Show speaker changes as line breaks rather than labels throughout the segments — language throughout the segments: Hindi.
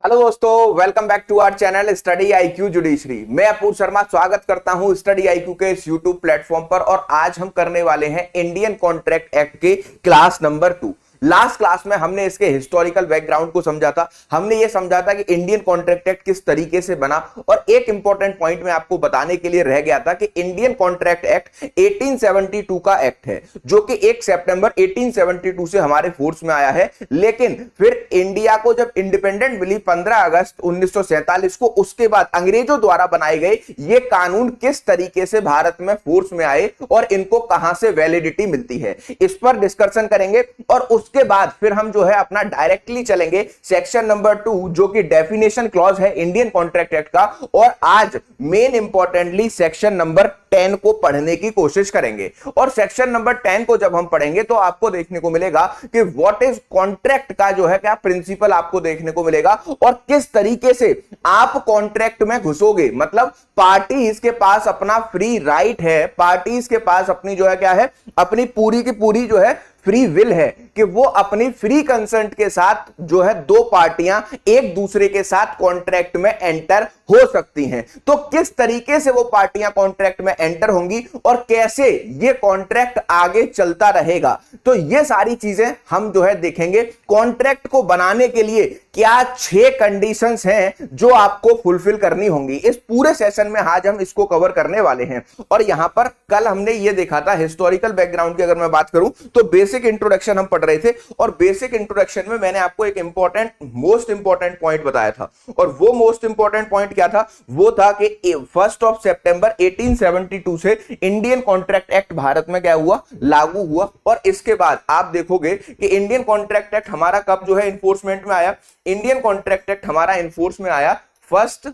हेलो दोस्तों, welcome back to our channel study IQ judiciary. मैं अपूर्व शर्मा स्वागत करता हूं स्टडी आईक्यू के इस यूट्यूब प्लेटफॉर्म पर। और आज हम करने वाले हैं इंडियन कॉन्ट्रैक्ट एक्ट के क्लास नंबर 2। लास्ट क्लास में हमने इसके हिस्टोरिकल बैकग्राउंड को समझा था। हमने ये समझा था कि इंडियन कॉन्ट्रैक्ट एक्ट किस तरीके से बना। और एक इंपॉर्टेंट पॉइंट में आपको बताने के लिए रह गया था कि इंडियन कॉन्ट्रैक्ट एक्ट 1872 का एक्ट है, जो कि 1 सितंबर 1872 से हमारे फोर्स में आया है। लेकिन फिर इंडिया को जब इंडिपेंडेंट मिली 15 अगस्त 1947 को, उसके बाद अंग्रेजों द्वारा बनाए गए ये कानून किस तरीके से भारत में फोर्स में आए और इनको कहां से वैलिडिटी मिलती है, इस पर डिस्कशन करेंगे। और उसके बाद फिर हम जो है अपना डायरेक्टली चलेंगे सेक्शन नंबर 2, जो कि डेफिनेशन क्लॉज है इंडियन कॉन्ट्रैक्ट एक्ट का। और आज मेन इंपॉर्टेंटली सेक्शन नंबर 10 को पढ़ने की कोशिश करेंगे। और सेक्शन नंबर 10 को जब हम पढ़ेंगे तो आपको देखने को मिलेगा कि व्हाट इज कॉन्ट्रैक्ट का जो है क्या प्रिंसिपल आपको देखने को मिलेगा, और किस तरीके से आप कॉन्ट्रैक्ट में घुसोगे। मतलब पार्टीज के पास अपना फ्री राइट है, पार्टीज के पास अपनी जो है क्या है, अपनी पूरी की पूरी जो है फ्री विल है कि वो अपनी फ्री कंसेंट के साथ जो है दो पार्टियां एक दूसरे के साथ कॉन्ट्रैक्ट में एंटर हो सकती हैं। तो किस तरीके से वो पार्टियां कॉन्ट्रैक्ट में एंटर होंगी और कैसे ये कॉन्ट्रैक्ट आगे चलता रहेगा, तो ये सारी चीजें हम जो है देखेंगे। कॉन्ट्रैक्ट को बनाने के लिए क्या 6 कंडीशंस हैं जो आपको फुलफिल करनी होंगी। इस पूरे सेशन में आज हम इसको कवर करने वाले हैं। और यहां पर कल हमने ये देखा था हिस्टोरिकल बैकग्राउंड की अगर मैं बात करूं तो बेसिक इंट्रोडक्शन हम पढ़ रहे थे। और बेसिक इंट्रोडक्शन में मैंने आपको एक इंपॉर्टेंट मोस्ट इंपॉर्टेंट पॉइंट बताया था। और वो मोस्ट इंपॉर्टेंट पॉइंट क्या था? वो था कि 1 सितंबर 1872 से इंडियन कॉन्ट्रैक्ट एक्ट भारत में क्या हुआ, लागू हुआ। और इसके बाद आप देखोगे कि इंडियन कॉन्ट्रैक्ट एक्ट हमारा कब जो है इन्फोर्समेंट में आया। इंडियन कॉन्ट्रैक्ट एक्ट हमारा इन्फोर्स में आया फर्स्ट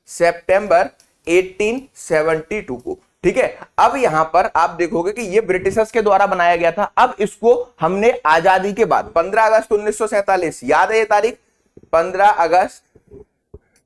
सितंबर 1872 को। ठीक है, अब यहां पर आप देखोगे कि ये ब्रिटिशर्स के द्वारा बनाया गया था। अब इसको हमने आजादी के बाद 15 अगस्त 1947, याद है ये तारीख, 15 अगस्त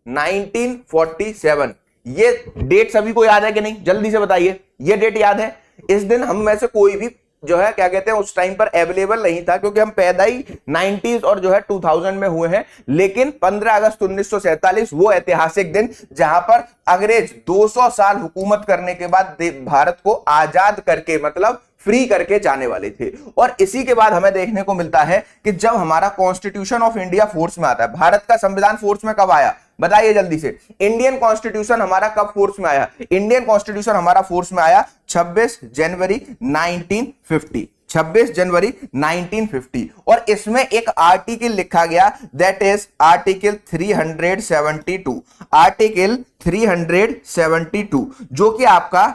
1947। ये डेट सभी को याद है कि नहीं? जल्दी से बताइए, ये डेट याद है? इस दिन हम में से कोई भी जो है क्या कहते हैं उस टाइम पर अवेलेबल नहीं था, क्योंकि हम पैदा ही 90s और जो है 2000 में हुए हैं। लेकिन 15 अगस्त 1947 वो ऐतिहासिक दिन जहां पर अंग्रेज 200 साल हुकूमत करने के बाद भारत को आजाद करके मतलब फ्री करके जाने वाले थे। और इसी के बाद हमें देखने को मिलता है कि जब हमारा कॉन्स्टिट्यूशन ऑफ इंडिया फोर्स में आता है। भारत का संविधान फोर्स में कब आया बताइए जल्दी से? इंडियन कॉन्स्टिट्यूशन हमारा कब फोर्स में आया? इंडियन कॉन्स्टिट्यूशन हमारा फोर्स में आया 26 जनवरी 1950। 26 जनवरी 1950। और इसमें एक आर्टिकल लिखा गया, दैट इज आर्टिकल 372। आर्टिकल 372 जो कि आपका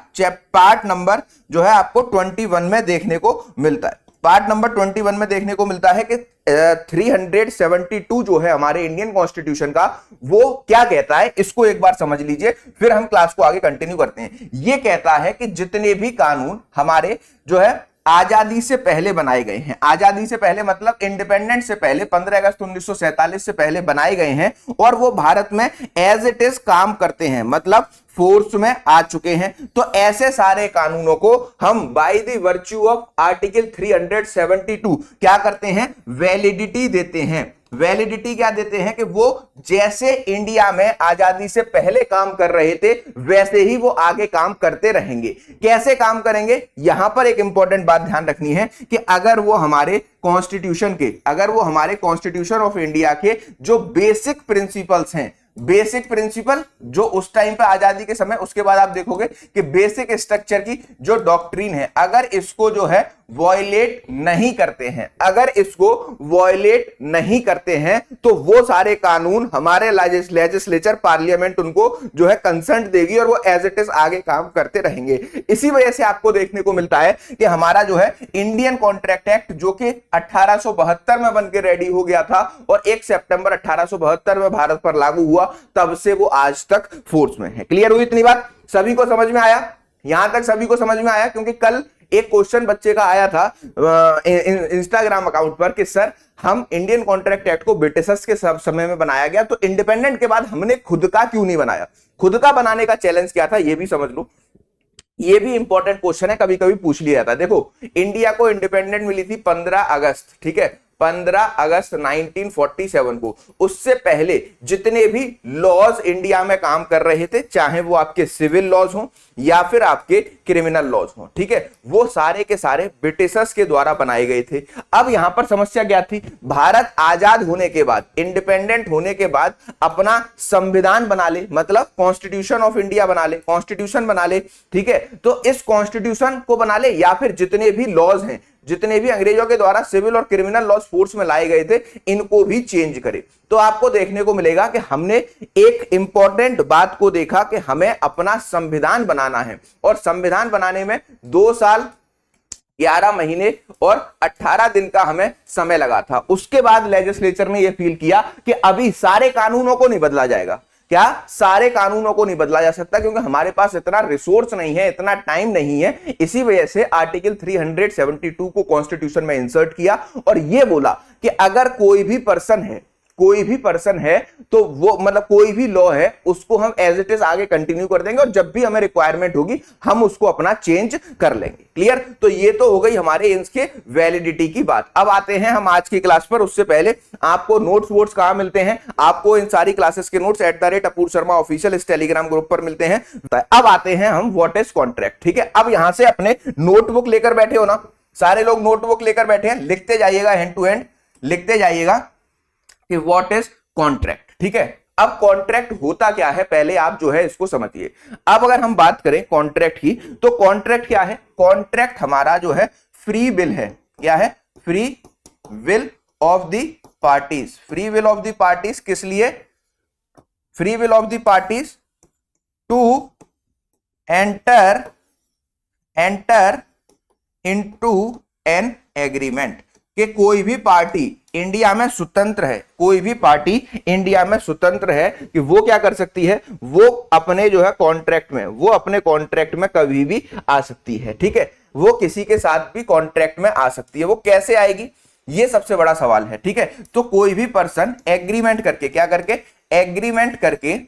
पार्ट नंबर जो है आपको 21 में देखने को मिलता है। पार्ट नंबर 21 में देखने को मिलता है कि 372 जो है हमारे इंडियन कॉन्स्टिट्यूशन का, वो क्या कहता है इसको एक बार समझ लीजिए, फिर हम क्लास को आगे कंटिन्यू करते हैं। ये कहता है कि जितने भी कानून हमारे जो है आजादी से पहले बनाए गए हैं, आजादी से पहले मतलब इंडिपेंडेंस से पहले 15 अगस्त 1947 से पहले बनाए गए हैं और वो भारत में एज इट इज काम करते हैं, मतलब फोर्स में आ चुके हैं, तो ऐसे सारे कानूनों को हम by the virtue of article 372 क्या करते हैं, वैलिडिटी देते हैं। वैलिडिटी क्या देते हैं कि वो जैसे इंडिया में आजादी से पहले काम कर रहे थे वैसे ही वो आगे काम करते रहेंगे। कैसे काम करेंगे? यहां पर एक इंपॉर्टेंट बात ध्यान रखनी है कि अगर वो हमारे कॉन्स्टिट्यूशन ऑफ इंडिया के जो बेसिक प्रिंसिपल्स हैं, बेसिक प्रिंसिपल जो उस टाइम पे आजादी के समय, उसके बाद आप देखोगे कि बेसिक स्ट्रक्चर की जो डॉक्ट्रिन है, अगर इसको जो है वॉयलेट नहीं करते हैं, अगर इसको वॉयलेट नहीं करते हैं तो वो सारे कानून हमारे लेजिस्लेचर पार्लियामेंट उनको जो है कंसेंट देगी और वो एज इट इज आगे काम करते रहेंगे। इसी वजह से आपको देखने को मिलता है कि हमारा जो है इंडियन कॉन्ट्रैक्ट एक्ट जो कि 1872 में बनकर रेडी हो गया था और 1 सितंबर 1872 में भारत पर लागू हुआ, तब से वो आज तक फोर्स में है। क्लियर हुई इतनी बात? सभी को समझ में आया? यहां तक सभी को समझ में आया? क्योंकि कल एक क्वेश्चन बच्चे का आया था इंस्टाग्राम अकाउंट पर कि सर हम इंडियन कॉन्ट्रैक्ट एक्ट को ब्रिटिशर्स के समय में बनाया गया, तो इंडिपेंडेंट के बाद हमने खुद का क्यों नहीं बनाया? खुद का बनाने का चैलेंज क्या था ये भी समझ लो। ये भी इंपॉर्टेंट क्वेश्चन है, कभी कभी पूछ लिया जाता है। देखो, इंडिया को इंडिपेंडेंट मिली थी 15 अगस्त, ठीक है, 15 अगस्त 1947 को। उससे पहले जितने भी लॉज इंडिया में काम कर रहे थे, चाहे वो आपके सिविल लॉज हो या फिर आपके क्रिमिनल लॉज हो, ठीक है, वो सारे के सारे ब्रिटिशर्स के द्वारा बनाए गए थे। अब यहां पर समस्या क्या थी, भारत आजाद होने के बाद, इंडिपेंडेंट होने के बाद अपना संविधान बना ले, मतलब कॉन्स्टिट्यूशन ऑफ इंडिया बना ले, कॉन्स्टिट्यूशन बना ले, ठीक है। तो इस कॉन्स्टिट्यूशन को बना ले या फिर जितने भी लॉज हैं, जितने भी अंग्रेजों के द्वारा सिविल और क्रिमिनल लॉज फोर्स में लाए गए थे, इनको भी चेंज करे। तो आपको देखने को मिलेगा कि हमने एक इंपॉर्टेंट बात को देखा कि हमें अपना संविधान बनाना है, और संविधान बनाने में 2 साल 11 महीने और 18 दिन का हमें समय लगा था। उसके बाद लेजिस्लेचर ने यह फील किया कि अभी सारे कानूनों को नहीं बदला जाएगा। क्या सारे कानूनों को नहीं बदला जा सकता, क्योंकि हमारे पास इतना रिसोर्स नहीं है, इतना टाइम नहीं है। इसी वजह से आर्टिकल 372 को कॉन्स्टिट्यूशन में इंसर्ट किया और यह बोला कि अगर कोई भी पर्सन है तो वो, मतलब कोई भी लॉ है, उसको हम एज इट इज आगे कंटिन्यू कर देंगे और जब भी हमें रिक्वायरमेंट होगी हम उसको अपना चेंज कर लेंगे। क्लियर? तो ये तो हो गई हमारे इसके वैलिडिटी की बात। अब आते हैं हम आज की क्लास पर। उससे पहले आपको नोट्स वोट्स कहां मिलते हैं? आपको इन सारी क्लासेस के नोट्स @अपूर शर्मा ऑफिशियल इस टेलीग्राम ग्रुप पर मिलते हैं। अब आते हैं हम व्हाट इज कॉन्ट्रैक्ट। ठीक है, अब यहां से अपने नोटबुक लेकर बैठे हो ना, सारे लोग नोटबुक लेकर बैठे हैं, लिखते जाइएगा, हैंड टू हैंड लिखते जाइएगा कि व्हाट इज कॉन्ट्रैक्ट। ठीक है, अब कॉन्ट्रैक्ट होता क्या है पहले आप जो है इसको समझिए। अब अगर हम बात करें कॉन्ट्रैक्ट की, तो कॉन्ट्रैक्ट क्या है? कॉन्ट्रैक्ट हमारा जो है फ्री विल है। क्या है? Free will of the parties. Free will of the parties किस लिए? Free will of the parties to enter into an agreement, कि कोई भी पार्टी इंडिया में स्वतंत्र है, कोई भी पार्टी इंडिया में स्वतंत्र है कि वो क्या कर सकती है, वो अपने जो है कॉन्ट्रैक्ट में, वो अपने कॉन्ट्रैक्ट में कभी भी आ सकती है। ठीक है, वो किसी के साथ भी कॉन्ट्रैक्ट में आ सकती है। वो कैसे आएगी, ये सबसे बड़ा सवाल है। ठीक है, तो कोई भी पर्सन एग्रीमेंट करके, क्या करके? एग्रीमेंट करके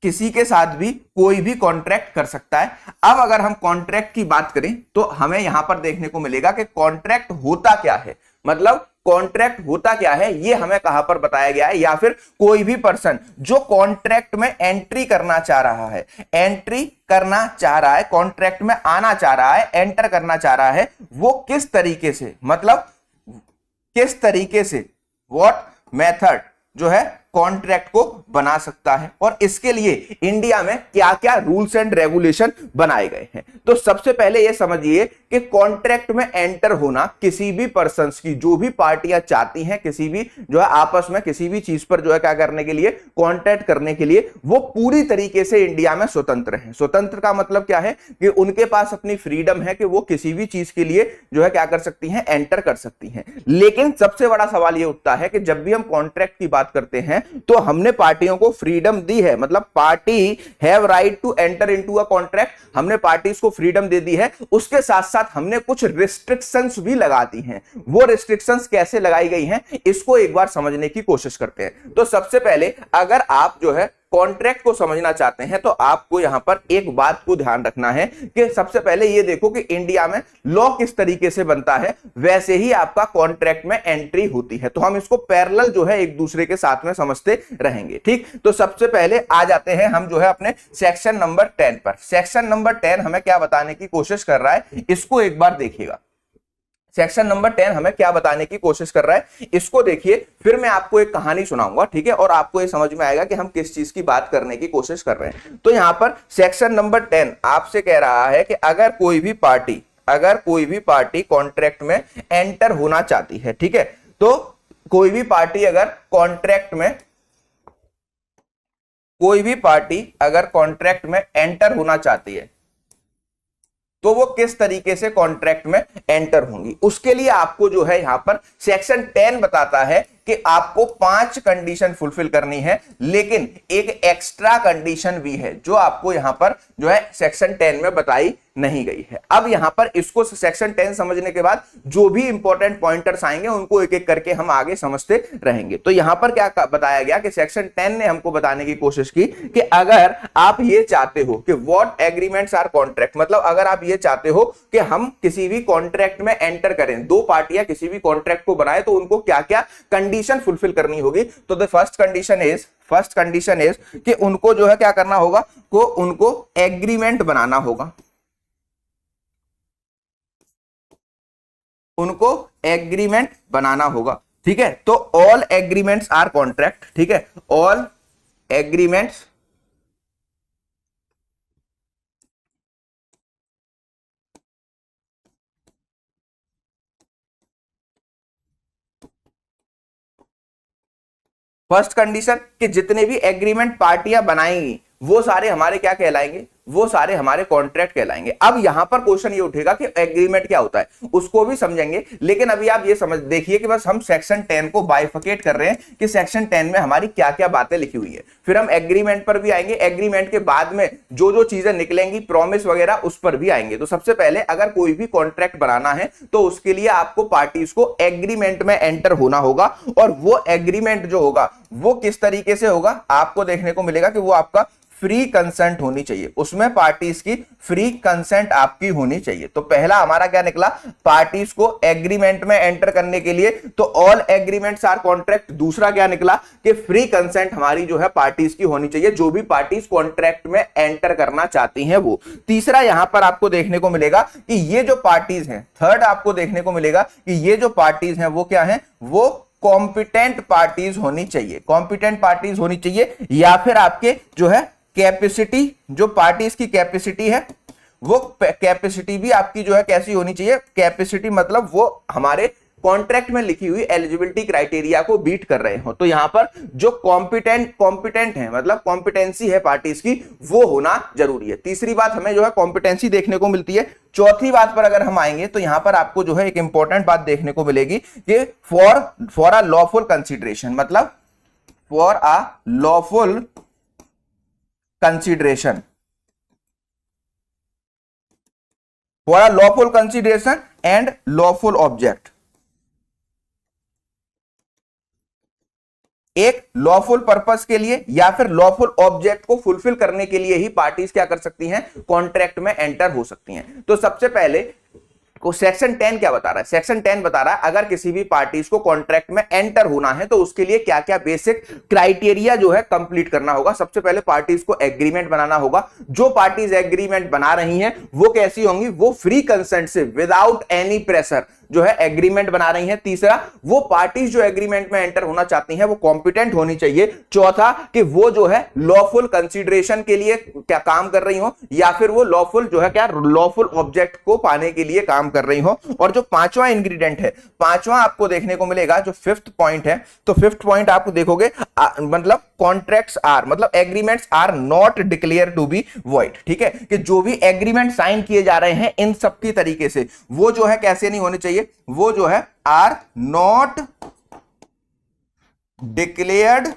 किसी के साथ भी कोई भी कॉन्ट्रैक्ट कर सकता है। अब अगर हम कॉन्ट्रैक्ट की बात करें तो हमें यहां पर देखने को मिलेगा कि कॉन्ट्रैक्ट होता क्या है, मतलब कॉन्ट्रैक्ट होता क्या है ये हमें कहां पर बताया गया है, या फिर कोई भी पर्सन जो कॉन्ट्रैक्ट में एंट्री करना चाह रहा है, एंट्री करना चाह रहा है, कॉन्ट्रैक्ट में आना चाह रहा है, एंटर करना चाह रहा है, वो किस तरीके से, मतलब किस तरीके से, व्हाट मेथड जो है कॉन्ट्रैक्ट को बना सकता है, और इसके लिए इंडिया में क्या क्या रूल्स एंड रेगुलेशन बनाए गए हैं। तो सबसे पहले यह समझिए कि कॉन्ट्रैक्ट में एंटर होना किसी भी पर्सन्स की, जो भी पार्टियां चाहती हैं किसी भी जो है आपस में किसी भी चीज पर जो है क्या करने के लिए, कॉन्ट्रैक्ट करने के लिए, वो पूरी तरीके से इंडिया में स्वतंत्र है। स्वतंत्र का मतलब क्या है कि उनके पास अपनी फ्रीडम है कि वो किसी भी चीज के लिए जो है क्या कर सकती हैं, एंटर कर सकती हैं। लेकिन सबसे बड़ा सवाल यह उठता है कि जब भी हम कॉन्ट्रैक्ट की बात करते हैं तो हमने पार्टियों को फ्रीडम दी है, मतलब party have right to enter into a contract, हमने पार्टीज को फ्रीडम दे दी है। उसके साथ साथ हमने कुछ रिस्ट्रिक्शंस भी लगा दी हैं। वो रिस्ट्रिक्शंस कैसे लगाई गई हैं इसको एक बार समझने की कोशिश करते हैं। तो सबसे पहले अगर आप जो है कॉन्ट्रैक्ट को समझना चाहते हैं तो आपको यहां पर एक बात को ध्यान रखना है कि सबसे पहले ये देखो कि इंडिया में लॉ किस तरीके से बनता है, वैसे ही आपका कॉन्ट्रैक्ट में एंट्री होती है। तो हम इसको पैरेलल जो है एक दूसरे के साथ में समझते रहेंगे। ठीक, तो सबसे पहले आ जाते हैं हम जो है अपने सेक्शन नंबर 10 पर। सेक्शन नंबर 10 हमें क्या बताने की कोशिश कर रहा है, इसको एक बार देखिएगा। सेक्शन नंबर 10 हमें क्या बताने की कोशिश कर रहा है, इसको देखिए, फिर मैं आपको एक कहानी सुनाऊंगा। ठीक है, और आपको ये समझ में आएगा कि हम किस चीज की बात करने की कोशिश कर रहे हैं। तो यहां पर सेक्शन नंबर 10 आपसे कह रहा है कि अगर कोई भी पार्टी कॉन्ट्रैक्ट में एंटर होना चाहती है, ठीक है, तो कोई भी पार्टी अगर कॉन्ट्रैक्ट में एंटर होना चाहती है तो वो किस तरीके से कॉन्ट्रैक्ट में एंटर होंगी, उसके लिए आपको जो है यहां पर सेक्शन 10 बताता है कि आपको 5 कंडीशन फुलफिल करनी है, लेकिन एक एक्स्ट्रा कंडीशन भी है जो आपको यहां पर जो है सेक्शन 10 में बताई नहीं गई है। अब यहां पर इसको सेक्शन 10 समझने के बाद जो भी इंपॉर्टेंट पॉइंटर्स आएंगे उनको एक एक करके हम आगे समझते रहेंगे। तो यहां पर क्या बताया गया कि सेक्शन 10 ने हमको बताने की कोशिश की कि अगर आप ये चाहते हो कि व्हाट एग्रीमेंट्स आर कॉन्ट्रैक्ट, मतलब अगर आप ये चाहते हो कि हम किसी भी कॉन्ट्रैक्ट में एंटर करें, दो पार्टियां किसी भी कॉन्ट्रैक्ट को बनाए, तो उनको क्या क्या कंडीशन फुलफिल करनी होगी। तो द फर्स्ट कंडीशन इज कि उनको जो है क्या करना होगा, को उनको एग्रीमेंट बनाना होगा, उनको एग्रीमेंट बनाना होगा। ठीक है, तो ऑल एग्रीमेंट्स आर कॉन्ट्रैक्ट। ठीक है, ऑल एग्रीमेंट्स फर्स्ट कंडीशन कि जितने भी एग्रीमेंट पार्टियां बनाएंगी वो सारे हमारे क्या कहलाएंगे, वो सारे हमारे कॉन्ट्रैक्ट कहलाएंगे। अब यहां पर क्वेश्चन ये उठेगा कि एग्रीमेंट क्या होता है, उसको भी समझेंगे, लेकिन अभी आप ये समझ देखिए कि बस हम सेक्शन 10 को बाइफिकेट कर रहे हैं कि सेक्शन 10 में हमारी क्या क्या बातें लिखी हुई है, फिर हम एग्रीमेंट पर भी आएंगे, एग्रीमेंट के बाद में जो जो चीजें निकलेंगी प्रॉमिस वगैरह उस पर भी आएंगे। तो सबसे पहले अगर कोई भी कॉन्ट्रैक्ट बनाना है तो उसके लिए आपको पार्टीज को एग्रीमेंट में एंटर होना होगा, और वो एग्रीमेंट जो होगा वो किस तरीके से होगा, आपको देखने को मिलेगा कि वो आपका फ्री कंसेंट होनी चाहिए, उसमें पार्टीज की फ्री कंसेंट आपकी होनी चाहिए। तो पहला हमारा क्या निकला, पार्टीज को एग्रीमेंट में एंटर करने के लिए तो ऑल एग्रीमेंट्स आर कॉन्ट्रैक्ट। दूसरा क्या निकला कि फ्री कंसेंट हमारी जो है पार्टीज की होनी चाहिए, जो भी पार्टीज कॉन्ट्रैक्ट में एंटर करना चाहती हैं वो। तीसरा यहां पर आपको देखने को मिलेगा कि ये जो पार्टीज हैं, थर्ड आपको देखने को मिलेगा कि ये जो पार्टीज हैं वो क्या है, वो कॉम्पिटेंट पार्टीज होनी चाहिए, कॉम्पिटेंट पार्टीज होनी चाहिए, या फिर आपके जो है कैपेसिटी, जो पार्टीज की कैपेसिटी है वो कैपेसिटी भी आपकी जो है कैसी होनी चाहिए, कैपेसिटी मतलब वो हमारे कॉन्ट्रैक्ट में लिखी हुई एलिजिबिलिटी क्राइटेरिया को बीट कर रहे हो। तो यहां पर जो कॉम्पिटेंट है, मतलब कॉम्पिटेंसी है पार्टीज की, वो होना जरूरी है। तीसरी बात हमें जो है कॉम्पिटेंसी देखने को मिलती है। चौथी बात पर अगर हम आएंगे तो यहां पर आपको जो है एक इंपॉर्टेंट बात देखने को मिलेगी कि फॉर अ लॉफुल कंसिडरेशन, मतलब for a lawful consideration, for a lawful consideration and lawful object। एक लॉफुल पर्पस के लिए या फिर लॉफुल ऑब्जेक्ट को फुलफिल करने के लिए ही पार्टीज क्या कर सकती हैं, कॉन्ट्रैक्ट में एंटर हो सकती हैं। तो सबसे पहले को सेक्शन 10 क्या बता रहा है, सेक्शन 10 बता रहा है अगर किसी भी पार्टीज को कॉन्ट्रैक्ट में एंटर होना है तो उसके लिए क्या क्या बेसिक क्राइटेरिया जो है कंप्लीट करना होगा। सबसे पहले पार्टीज को एग्रीमेंट बनाना होगा, जो पार्टीज एग्रीमेंट बना रही हैं वो कैसी होंगी, वो फ्री कंसेंट से विदाउट एनी प्रेशर जो है एग्रीमेंट बना रही हैं। तीसरा, वो पार्टीज जो एग्रीमेंट में एंटर होना चाहती हैं वो कॉम्पिटेंट होनी चाहिए। चौथा, कि वो जो है लॉफुल कंसीडरेशन के लिए क्या काम कर रही हो, या फिर वो लॉफुल जो है क्या लॉफुल ऑब्जेक्ट को पाने के लिए काम कर रही हो। और जो पांचवा इंग्रेडिएंट है, पांचवा आपको देखने को मिलेगा जो फिफ्थ पॉइंट है, तो फिफ्थ पॉइंट आप देखोगे मतलब कॉन्ट्रैक्ट्स आर, मतलब agreements are not declare to be void. ठीक है, कि जो भी एग्रीमेंट साइन किए जा रहे हैं इन सब की तरीके से वो जो है कैसे नहीं होने चाहिए, वो जो है are not declared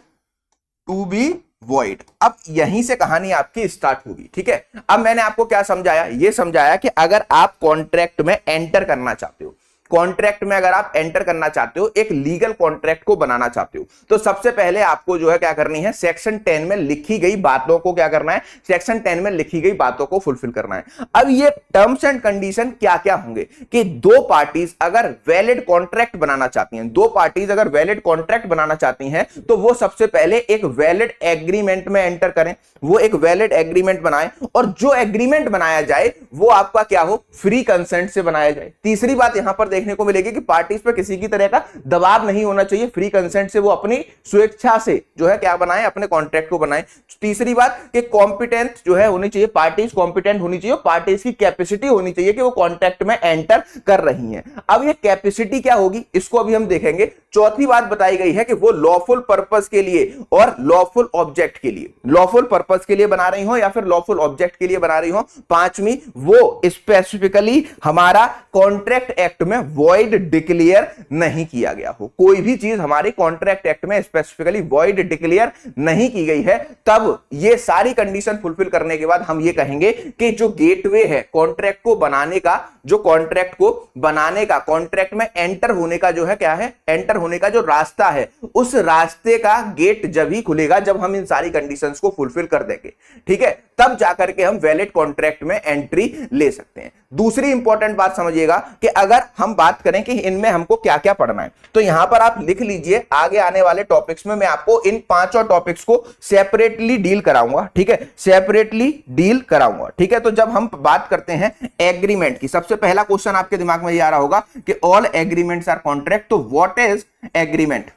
to be void. अब यहीं से कहानी आपकी स्टार्ट होगी। ठीक है, अब मैंने आपको क्या समझाया, ये समझाया कि अगर आप कॉन्ट्रैक्ट में एंटर करना चाहते हो, कॉन्ट्रैक्ट में अगर आप एंटर करना चाहते हो, एक लीगल कॉन्ट्रैक्ट को बनाना चाहते हो, तो सबसे पहले आपको जो है क्या करनी है, सेक्शन 10 में लिखी गई बातों को क्या करना है, सेक्शन 10 में लिखी गई बातों को फुलफिल करना है। अब ये टर्म्स एंड कंडीशन क्या क्या होंगे कि दो पार्टीज अगर वैलिड कॉन्ट्रैक्ट बनाना चाहती हैं, दो पार्टीज अगर वैलिड कॉन्ट्रैक्ट बनाना चाहती हैं तो वो सबसे पहले एक वैलिड एग्रीमेंट में एंटर करें, वो एक वैलिड एग्रीमेंट बनाएं, और जो एग्रीमेंट बनाया जाए वो आपका क्या हो, फ्री कंसेंट से बनाया जाए। तीसरी बात यहां पर देखने को मिलेगी कि पार्टीज पे किसी की तरह का दबाव नहीं होना चाहिए, फ्री कंसेंट से वो अपनी स्वेच्छा से जो है क्या बनाए, अपने कॉन्ट्रैक्ट को बनाए। तीसरी बात कि कॉम्पिटेंट जो है होनी चाहिए, पार्टीज कॉम्पिटेंट होनी चाहिए, पार्टीज की कैपेसिटी होनी चाहिए कि वो कॉन्ट्रैक्ट में एंटर कर रही हैं। अब ये कैपेसिटी क्या होगी इसको अभी हम देखेंगे। चौथी बात बताई गई है कि वो लॉफुल पर्पस के लिए और लॉफुल ऑब्जेक्ट के लिए, लॉफुल पर्पस के लिए बना रही हो या फिर लॉफुल ऑब्जेक्ट के लिए बना रही हो। पांचवी, वो स्पेसिफिकली हमारा कॉन्ट्रैक्ट एक्ट में वॉइड डिक्लेयर नहीं किया गया हो, कोई भी चीज हमारे कॉन्ट्रैक्ट एक्ट में स्पेसिफिकली वॉइड डिक्लेयर नहीं की गई है, तब ये सारी कंडीशन फुलफिल करने के बाद हम ये कहेंगे कि जो गेटवे है कॉन्ट्रैक्ट को बनाने का, जो कॉन्ट्रैक्ट को बनाने का, कॉन्ट्रैक्ट में एंटर होने का जो है क्या है, एंटर होने का जो रास्ता है, उस रास्ते का गेट जब ही खुलेगा जब हम इन सारी कंडीशंस को फुलफिल कर देंगे, ठीक है, तब जाकर के हम वैलिड कॉन्ट्रैक्ट में एंट्री ले सकते हैं। दूसरी इंपॉर्टेंट बात समझिएगा कि अगर हम बात करें कि इनमें हमको क्या क्या पढ़ना है, तो यहां पर आप लिख लीजिए, आगे आने वाले टॉपिक्स में मैं आपको इन पांचों टॉपिक्स को सेपरेटली डील कराऊंगा, ठीक है, सेपरेटली डील कराऊंगा, ठीक है। तो जब हम बात करते हैं एग्रीमेंट की, सबसे पहला क्वेश्चन आपके दिमाग में ये आ रहा होगा कि ऑल एग्रीमेंट्स आर कॉन्ट्रैक्ट, तो what is agreement,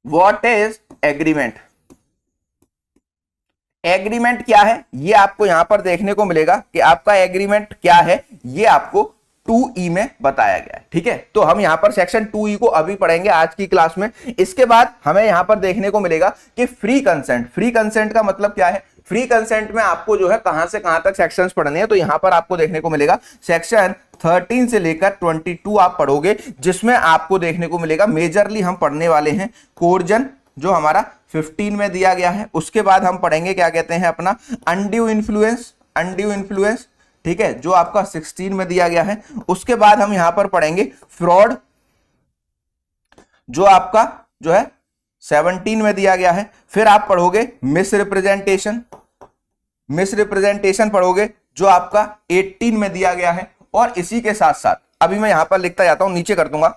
what is agreement, agreement क्या है ये आपको यहां पर देखने को मिलेगा कि आपका एग्रीमेंट क्या है, ये आपको 2E में बताया गया है, ठीक है। तो हम यहां पर सेक्शन 2E को अभी पढ़ेंगे आज की क्लास में। इसके बाद हमें यहां पर देखने को मिलेगा कि फ्री कंसेंट, फ्री कंसेंट का मतलब क्या है, फ्री कंसेंट में आपको जो है कहां से कहां तक सेक्शंस पढ़ने हैं, तो यहां पर आपको देखने को मिलेगा सेक्शन 13 से लेकर 22 आप पढ़ोगे, जिसमें आपको देखने को मिलेगा मेजरली हम पढ़ने वाले हैं कोर्जन, जो हमारा 15 में दिया गया है। उसके बाद हम पढ़ेंगे क्या कहते हैं अपना अनड्यू इन्फ्लुएंस, अनड्यू इन्फ्लुएंस, ठीक है, जो आपका 16 में दिया गया है। उसके बाद हम यहां पर पढ़ेंगे फ्रॉड, जो आपका जो है 17 में दिया गया है। फिर आप पढ़ोगे मिस रिप्रेजेंटेशन, मिस रिप्रेजेंटेशन पढ़ोगे जो आपका 18 में दिया गया है। और इसी के साथ साथ अभी मैं यहां पर लिखता जाता हूं, नीचे कर दूंगा,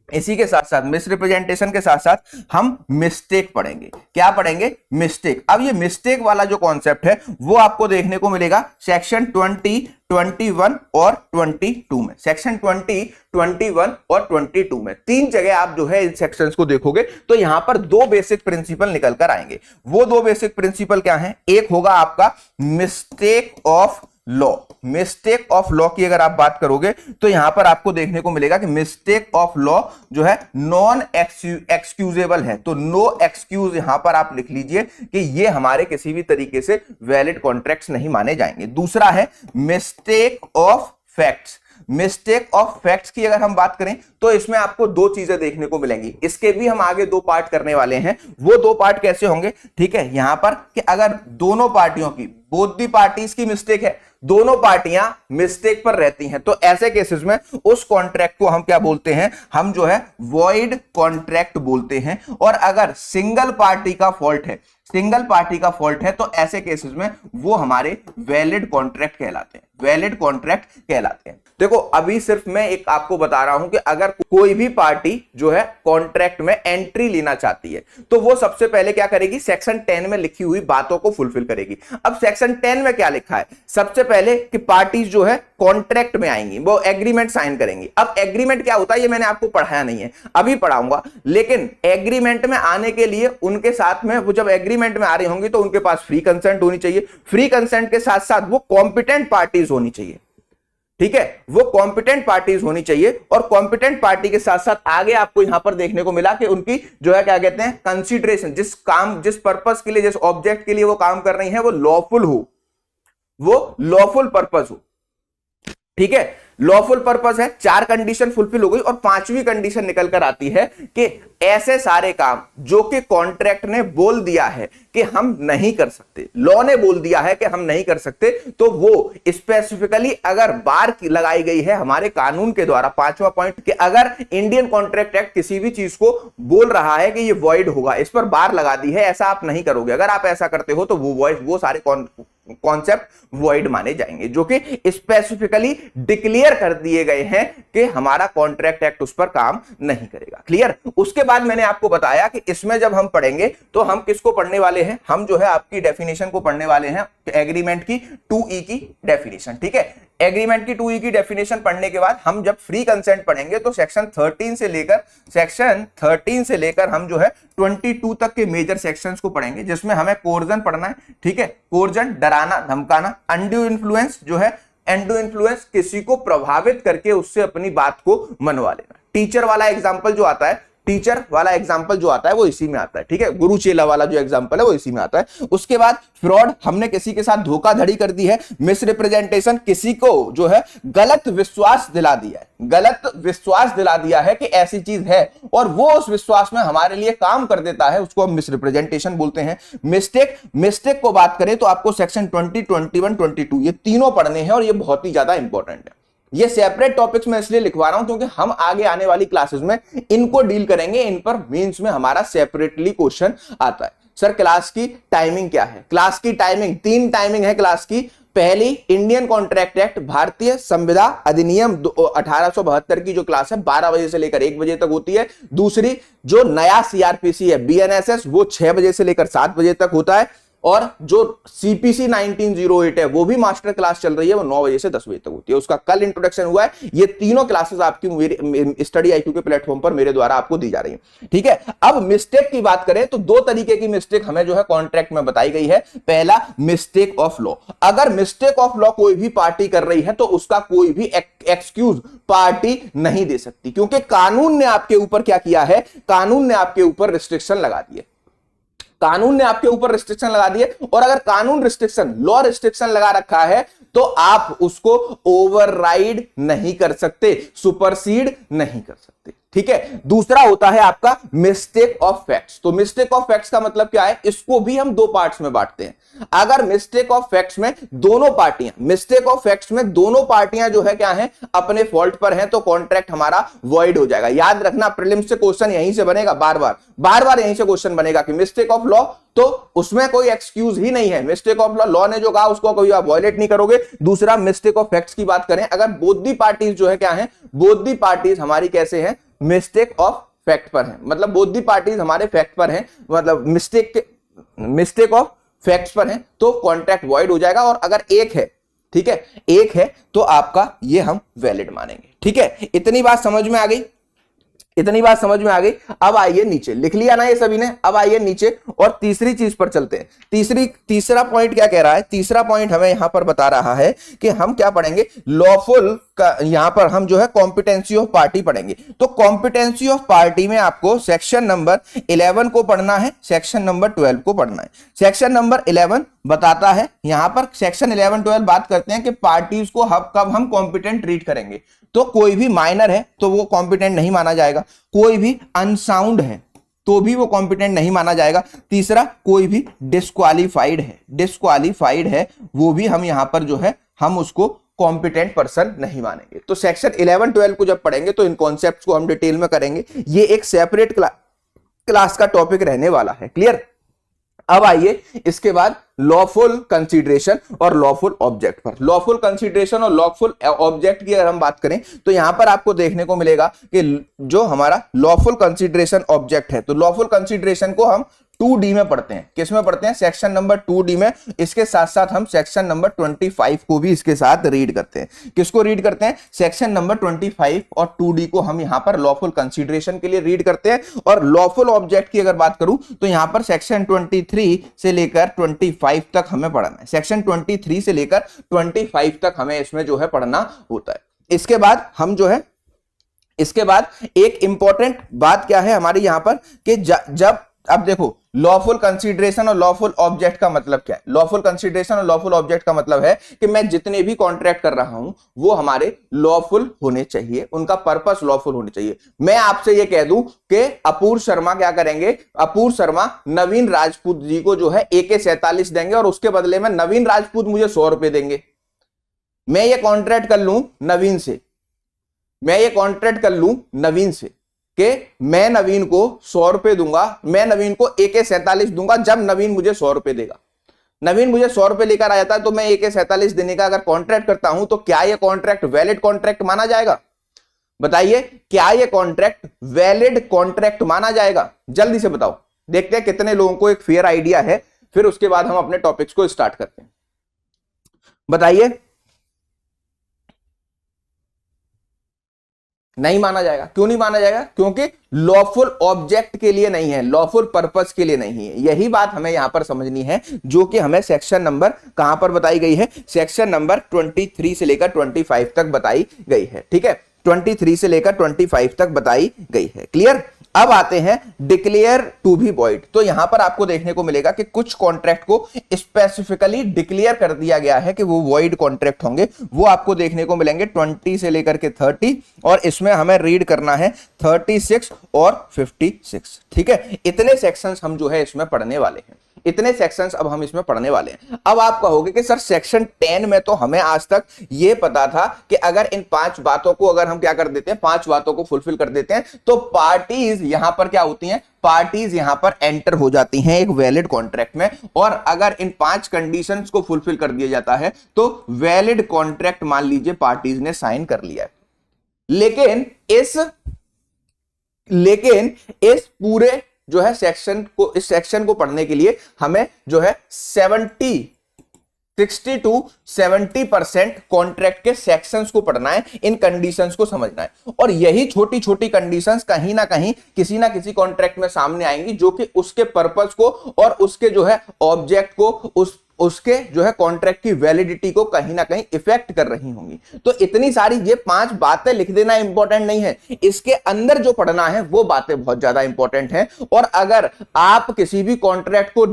इसी के साथ साथ मिस रिप्रेजेंटेशन के साथ साथ हम मिस्टेक पढ़ेंगे। क्या पढ़ेंगे, मिस्टेक। अब ये मिस्टेक वाला जो कॉन्सेप्ट है वो आपको देखने को मिलेगा सेक्शन 20, 21 और 22 में, सेक्शन 20, 21 और 22 में, तीन जगह आप जो है इन सेक्शंस को देखोगे तो यहां पर दो बेसिक प्रिंसिपल निकल कर आएंगे। वो दो बेसिक प्रिंसिपल क्या है, एक होगा आपका mistake of law, mistake of law की अगर आप बात करोगे तो यहां पर आपको देखने को मिलेगा कि मिस्टेक ऑफ लॉ जो है नॉन एक्सक्यूजेबल है, तो नो एक्सक्यूज यहां पर आप लिख लीजिए कि ये हमारे किसी भी तरीके से वैलिड कॉन्ट्रैक्ट्स नहीं माने जाएंगे। दूसरा है mistake of facts, mistake of facts की अगर हम बात करें तो इसमें आपको दो चीजें देखने को मिलेंगी, इसके भी हम आगे दो पार्ट करने वाले हैं। वो दो पार्ट कैसे होंगे, ठीक है, यहां पर कि अगर दोनों पार्टियों की, बोथ दी पार्टीज की मिस्टेक है, दोनों पार्टियां मिस्टेक पर रहती हैं, तो ऐसे केसेस में उस कॉन्ट्रैक्ट को हम क्या बोलते हैं, हम जो है वॉइड कॉन्ट्रैक्ट बोलते हैं। और अगर सिंगल पार्टी का फॉल्ट है, सिंगल पार्टी का फॉल्ट है, तो ऐसे केसेस में वो हमारे वैलिड कॉन्ट्रैक्ट कहलाते हैं, वैलिड कॉन्ट्रैक्ट कहलाते हैं। देखो अभी सिर्फ मैं एक आपको बता रहा हूं कि अगर कोई भी पार्टी जो है कॉन्ट्रैक्ट में एंट्री लेना चाहती है तो वो सबसे पहले क्या करेगी, सेक्शन 10 में लिखी हुई बातों को फुलफिल करेगी। अब सेक्शन 10 में क्या लिखा है, सबसे पहले कि पार्टीज जो है कॉन्ट्रैक्ट में आएंगी, वो एग्रीमेंट साइन करेंगी। अब एग्रीमेंट क्या होता है ये मैंने आपको पढ़ाया नहीं है, अभी पढ़ाऊंगा, लेकिन एग्रीमेंट में आने के लिए उनके साथ में, वो जब एग्रीमेंट में आ रही होंगी तो उनके पास फ्री कंसेंट होनी चाहिए, फ्री कंसेंट के साथ साथ वो कॉम्पिटेंट पार्टीज होनी चाहिए, ठीक है, वो कॉम्पिटेंट पार्टीज होनी चाहिए। और कॉम्पिटेंट पार्टी के साथ साथ आगे आपको यहां पर देखने को मिला कि उनकी जो है क्या कहते हैं कंसीडरेशन, जिस काम, जिस पर्पस के लिए, जिस ऑब्जेक्ट के लिए वो काम कर रही है वो लॉफुल हो, वो लॉफुल पर्पस हो, ठीक है, लॉफुल पर्पस है। चार कंडीशन फुलफिल हो गई और पांचवी कंडीशन निकल कर आती है कि ऐसे सारे काम जो कि कॉन्ट्रैक्ट ने बोल दिया है कि हम नहीं कर सकते, लॉ ने बोल दिया है कि हम नहीं कर सकते, तो वो स्पेसिफिकली अगर बार लगाई गई है हमारे कानून के द्वारा, पांचवा पॉइंट, कि अगर इंडियन कॉन्ट्रैक्ट एक्ट किसी भी चीज को बोल रहा है कि ये वॉइड होगा, इस पर बार लगा दी है, ऐसा आप नहीं करोगे, अगर आप ऐसा करते हो तो वो सारे कॉन्सेप्ट वॉइड माने जाएंगे, जो कि स्पेसिफिकली डिक्लेयर कर दिए गए हैं कि हमारा कॉन्ट्रैक्ट एक्ट उस पर काम नहीं करेगा। क्लियर। उसके बाद मैंने आपको बताया कि इसमें जब हम पढ़ेंगे तो हम किसको पढ़ने वाले हैं, हम जो है आपकी डेफिनेशन को पढ़ने वाले हैं, एग्रीमेंट की 2E की डेफिनेशन, ठीक है। एग्रीमेंट की 2E की डेफिनेशन पढ़ने के बाद हम जब फ्री कंसेंट पढ़ेंगे तो सेक्शन 13 से लेकर हम जो है 22 तक के मेजर सेक्शंस को पढ़ेंगे, जिसमें हमें कोर्जन पढ़ना है, ठीक है, कोर्जन डराना धमकाना, अनड्यू इन्फ्लुएंस जो है, अनड्यू इन्फ्लुएंस किसी को प्रभावित करके उससे अपनी बात को मनवा लेना। टीचर वाला एग्जांपल जो आता है, टीचर वाला एग्जांपल जो आता है वो इसी में आता है, ठीक है, गुरु चेला वाला जो एग्जांपल है वो इसी में आता है। उसके बाद फ्रॉड, हमने किसी के साथ धोखाधड़ी कर दी है। मिस रिप्रेजेंटेशन, किसी को जो है गलत विश्वास दिला दिया है, गलत विश्वास दिला दिया है कि ऐसी चीज है और वो उस विश्वास में हमारे लिए काम कर देता है, उसको हम मिस रिप्रेजेंटेशन बोलते हैं। मिस्टेक, मिस्टेक को बात करें तो आपको सेक्शन 20, 21, 22 ये तीनों पढ़ने हैं और ये बहुत ही ज्यादा इंपॉर्टेंट है। ये सेपरेट टॉपिक्स में इसलिए लिखवा रहा हूं क्योंकि हम आगे आने वाली क्लासेस में इनको डील करेंगे, इन पर मेंस में हमारा सेपरेटली क्वेश्चन आता है। सर क्लास की टाइमिंग क्या है? क्लास की टाइमिंग, 3 टाइमिंग है क्लास की। पहली, इंडियन कॉन्ट्रैक्ट एक्ट, भारतीय संविदा अधिनियम 1872 की जो क्लास है 12 बजे से लेकर 1 बजे तक होती है। दूसरी, जो नया सीआरपीसी है बीएनएसएस, वो 6 बजे से लेकर 7 बजे तक होता है। और जो सीपीसी 1908 है वो भी मास्टर क्लास चल रही है, वो 9 बजे से 10 बजे तक होती है, उसका कल इंट्रोडक्शन हुआ है। ये तीनों क्लासेस आपकी स्टडी आईक्यू के प्लेटफॉर्म पर मेरे द्वारा आपको दी जा रही है, ठीक है। अब मिस्टेक की बात करें तो 2 तरीके की मिस्टेक हमें जो है कॉन्ट्रैक्ट में बताई गई है। पहला, मिस्टेक ऑफ लॉ। अगर मिस्टेक ऑफ लॉ कोई भी पार्टी कर रही है तो उसका कोई भी एक्सक्यूज पार्टी नहीं दे सकती, क्योंकि कानून ने आपके ऊपर क्या किया है, कानून ने आपके ऊपर रिस्ट्रिक्शन लगा दिए, कानून ने आपके ऊपर रिस्ट्रिक्शन लगा दिए। और अगर कानून रिस्ट्रिक्शन, लॉ रिस्ट्रिक्शन लगा रखा है तो आप उसको ओवरराइड नहीं कर सकते, सुपरसीड नहीं कर सकते, ठीक है। दूसरा होता है आपका मिस्टेक ऑफ फैक्ट्स। तो मिस्टेक ऑफ फैक्ट्स का मतलब क्या है, इसको भी हम 2 पार्ट्स में बांटते हैं। अगर मिस्टेक ऑफ फैक्ट्स में दोनों पार्टियां, मिस्टेक ऑफ फैक्ट्स में दोनों पार्टियां जो है क्या है, अपने फॉल्ट पर हैं, तो कॉन्ट्रैक्ट हमारा वॉइड हो जाएगा। याद रखना, प्रीलिम्स से क्वेश्चन यहीं से बनेगा, बार बार यहीं से क्वेश्चन बनेगा कि मिस्टेक ऑफ लॉ, तो उसमें कोई एक्सक्यूज ही नहीं है। मिस्टेक ऑफ लॉ, लॉ ने जो कहा उसको कोई आप वॉयलेट नहीं करोगे। दूसरा, मिस्टेक ऑफ फैक्ट्स की बात करें, अगर बोथ दी पार्टीज जो है क्या है, बोथ दी पार्टीज हमारी कैसे हैं, मिस्टेक ऑफ फैक्ट पर है, मतलब बोथ दी पार्टीज हमारे फैक्ट पर हैं, मतलब मिस्टेक ऑफ फैक्ट्स पर हैं, तो कॉन्ट्रैक्ट वॉइड हो जाएगा। और अगर एक है, ठीक है, एक है तो आपका ये हम वैलिड मानेंगे, ठीक है। इतनी बात समझ में आ गई, इतनी बात समझ में आ गई। अब आइए नीचे, लिख लिया ना ये सभी ने, अब आइए नीचे और तीसरी चीज पर चलते हैं। तीसरा पॉइंट क्या कह रहा है, तीसरा पॉइंट हमें यहां पर बता रहा है कि हम क्या पढ़ेंगे, लॉफुल का, यहां पर हम जो है कॉम्पिटेंसी ऑफ पार्टी पढ़ेंगे। तो कॉम्पिटेंसी ऑफ पार्टी में आपको सेक्शन नंबर 11 को पढ़ना है, सेक्शन नंबर 12 को पढ़ना है। सेक्शन नंबर 11 बताता है, यहां पर सेक्शन 11, 12 बात करते हैं कि पार्टीज को कब हम कॉम्पिटेंट ट्रीट करेंगे। तो कोई भी माइनर है तो वो कॉम्पिटेंट नहीं माना जाएगा, कोई भी अनसाउंड है तो भी वो कॉम्पिटेंट नहीं माना जाएगा। तीसरा, कोई भी डिस्क्वालीफाइड है वो भी हम यहां पर जो है हम उसको कॉम्पिटेंट पर्सन नहीं मानेंगे। तो सेक्शन 11, 12 को जब पढ़ेंगे तो इन कॉन्सेप्ट्स को हम डिटेल में करेंगे, ये एक सेपरेट क्लास का टॉपिक रहने वाला है, क्लियर। अब आइए इसके बाद लॉफुल कंसीडरेशन और लॉफुल ऑब्जेक्ट पर। लॉफुल कंसीडरेशन और लॉफुल ऑब्जेक्ट की अगर हम बात करें तो यहां पर आपको देखने को मिलेगा कि जो हमारा लॉफुल कंसीडरेशन ऑब्जेक्ट है, तो लॉफुल कंसीडरेशन को हम 2D में पढ़ते हैं। किस में पढ़ते हैं, सेक्शन नंबर 2D में। इसके साथ साथ हम सेक्शन नंबर 25 को भी इसके साथ रीड करते हैं। किसको रीड करते हैं, सेक्शन नंबर 25 और 2D को हम यहां पर लॉफुल कंसीडरेशन के लिए रीड करते हैं। और लॉफुल ऑब्जेक्ट की अगर बात करूं तो यहां पर सेक्शन 23 से लेकर 25 तक हमें पढ़ना है। सेक्शन 23 से लेकर 25 तक हमें इसमें जो है पढ़ना होता है। इसके बाद हम जो है, इसके बाद एक इंपॉर्टेंट बात क्या है हमारी यहां पर कि जब, अब देखो, लॉफुल कंसीडरेशन और लॉफुल ऑब्जेक्ट का मतलब क्या है। लॉफुल कंसीडरेशन और लॉफुल ऑब्जेक्ट का मतलब है कि मैं जितने भी कॉन्ट्रैक्ट कर रहा हूं वो हमारे लॉफुल होने चाहिए, उनका पर्पस लॉफुल होने चाहिए। मैं आपसे ये कह दूं कि अपूर्व शर्मा क्या करेंगे, अपूर्व शर्मा नवीन राजपूत जी को जो है AK-47 देंगे और उसके बदले में नवीन राजपूत मुझे 100 रुपए देंगे। मैं ये कॉन्ट्रैक्ट कर लूं नवीन से, मैं ये कॉन्ट्रैक्ट कर लूं नवीन से कि मैं नवीन को 100 रुपए दूंगा, मैं नवीन को AK-47 दूंगा जब नवीन मुझे 100 रुपए देगा। नवीन मुझे 100 रुपए लेकर आ जाता है तो मैं AK-47 देने का अगर कॉन्ट्रैक्ट करता हूं तो क्या यह कॉन्ट्रैक्ट वैलिड कॉन्ट्रैक्ट माना जाएगा? बताइए, क्या यह कॉन्ट्रैक्ट वैलिड कॉन्ट्रैक्ट माना जाएगा? जल्दी से बताओ, देखते हैं कितने लोगों को एक फेयर आइडिया है, फिर उसके बाद हम अपने टॉपिक्स को स्टार्ट करते हैं। बताइए, नहीं माना जाएगा। क्यों नहीं माना जाएगा? क्योंकि लॉफुल ऑब्जेक्ट के लिए नहीं है, लॉफुल पर्पस के लिए नहीं है। यही बात हमें यहां पर समझनी है, जो कि हमें सेक्शन नंबर कहां पर बताई गई है, सेक्शन नंबर 23 से लेकर 25 तक बताई गई है, ठीक है। 23 से लेकर 25 तक बताई गई है, क्लियर। अब आते हैं डिक्लेयर टू बी वॉइड। तो यहां पर आपको देखने को मिलेगा कि कुछ कॉन्ट्रैक्ट को स्पेसिफिकली डिक्लेयर कर दिया गया है कि वो वॉइड कॉन्ट्रैक्ट होंगे। वो आपको देखने को मिलेंगे 20 से लेकर के 30, और इसमें हमें रीड करना है 36 और 56। ठीक है, इतने सेक्शंस हम जो है इसमें पढ़ने वाले हैं, इतने सेक्शंस अब हम इसमें पढ़ने वाले हैं। अब आप कहोगे कि सर सेक्शन 10 में तो हमें आज तक ये पता था कि अगर इन 5 बातों को अगर हम क्या कर देते हैं, 5 बातों को फुलफिल कर देते हैं तो पार्टीज यहां पर क्या होती हैं, पार्टीज यहां पर एंटर हो जाती हैं एक वैलिड कॉन्ट्रैक्ट में। और अगर इन 5 कंडीशंस को फुलफिल कर दिया जाता है तो वैलिड कॉन्ट्रैक्ट मान लीजिए पार्टीज ने साइन कर लिया है। लेकिन इस पूरे जो है सेक्शन को, इस सेक्शन को पढ़ने के लिए हमें जो है 60 to 70% कॉन्ट्रैक्ट के सेक्शंस को पढ़ना है, इन कंडीशंस को समझना है। और यही छोटी छोटी कंडीशंस कहीं ना कहीं किसी ना किसी कॉन्ट्रैक्ट में सामने आएंगी जो कि उसके पर्पस को और उसके जो है ऑब्जेक्ट को, उसके जो है कॉन्ट्रैक्ट की वैलिडिटी को कहीं ना कहीं इफेक्ट कर रही होंगी। तो इतनी सारी ये 5 बातें लिख देना इंपॉर्टेंट नहीं है, इसके अंदर जो पढ़ना है वो बातें बहुत ज्यादा इंपॉर्टेंट हैं। और अगर आप किसी भी कॉन्ट्रैक्ट को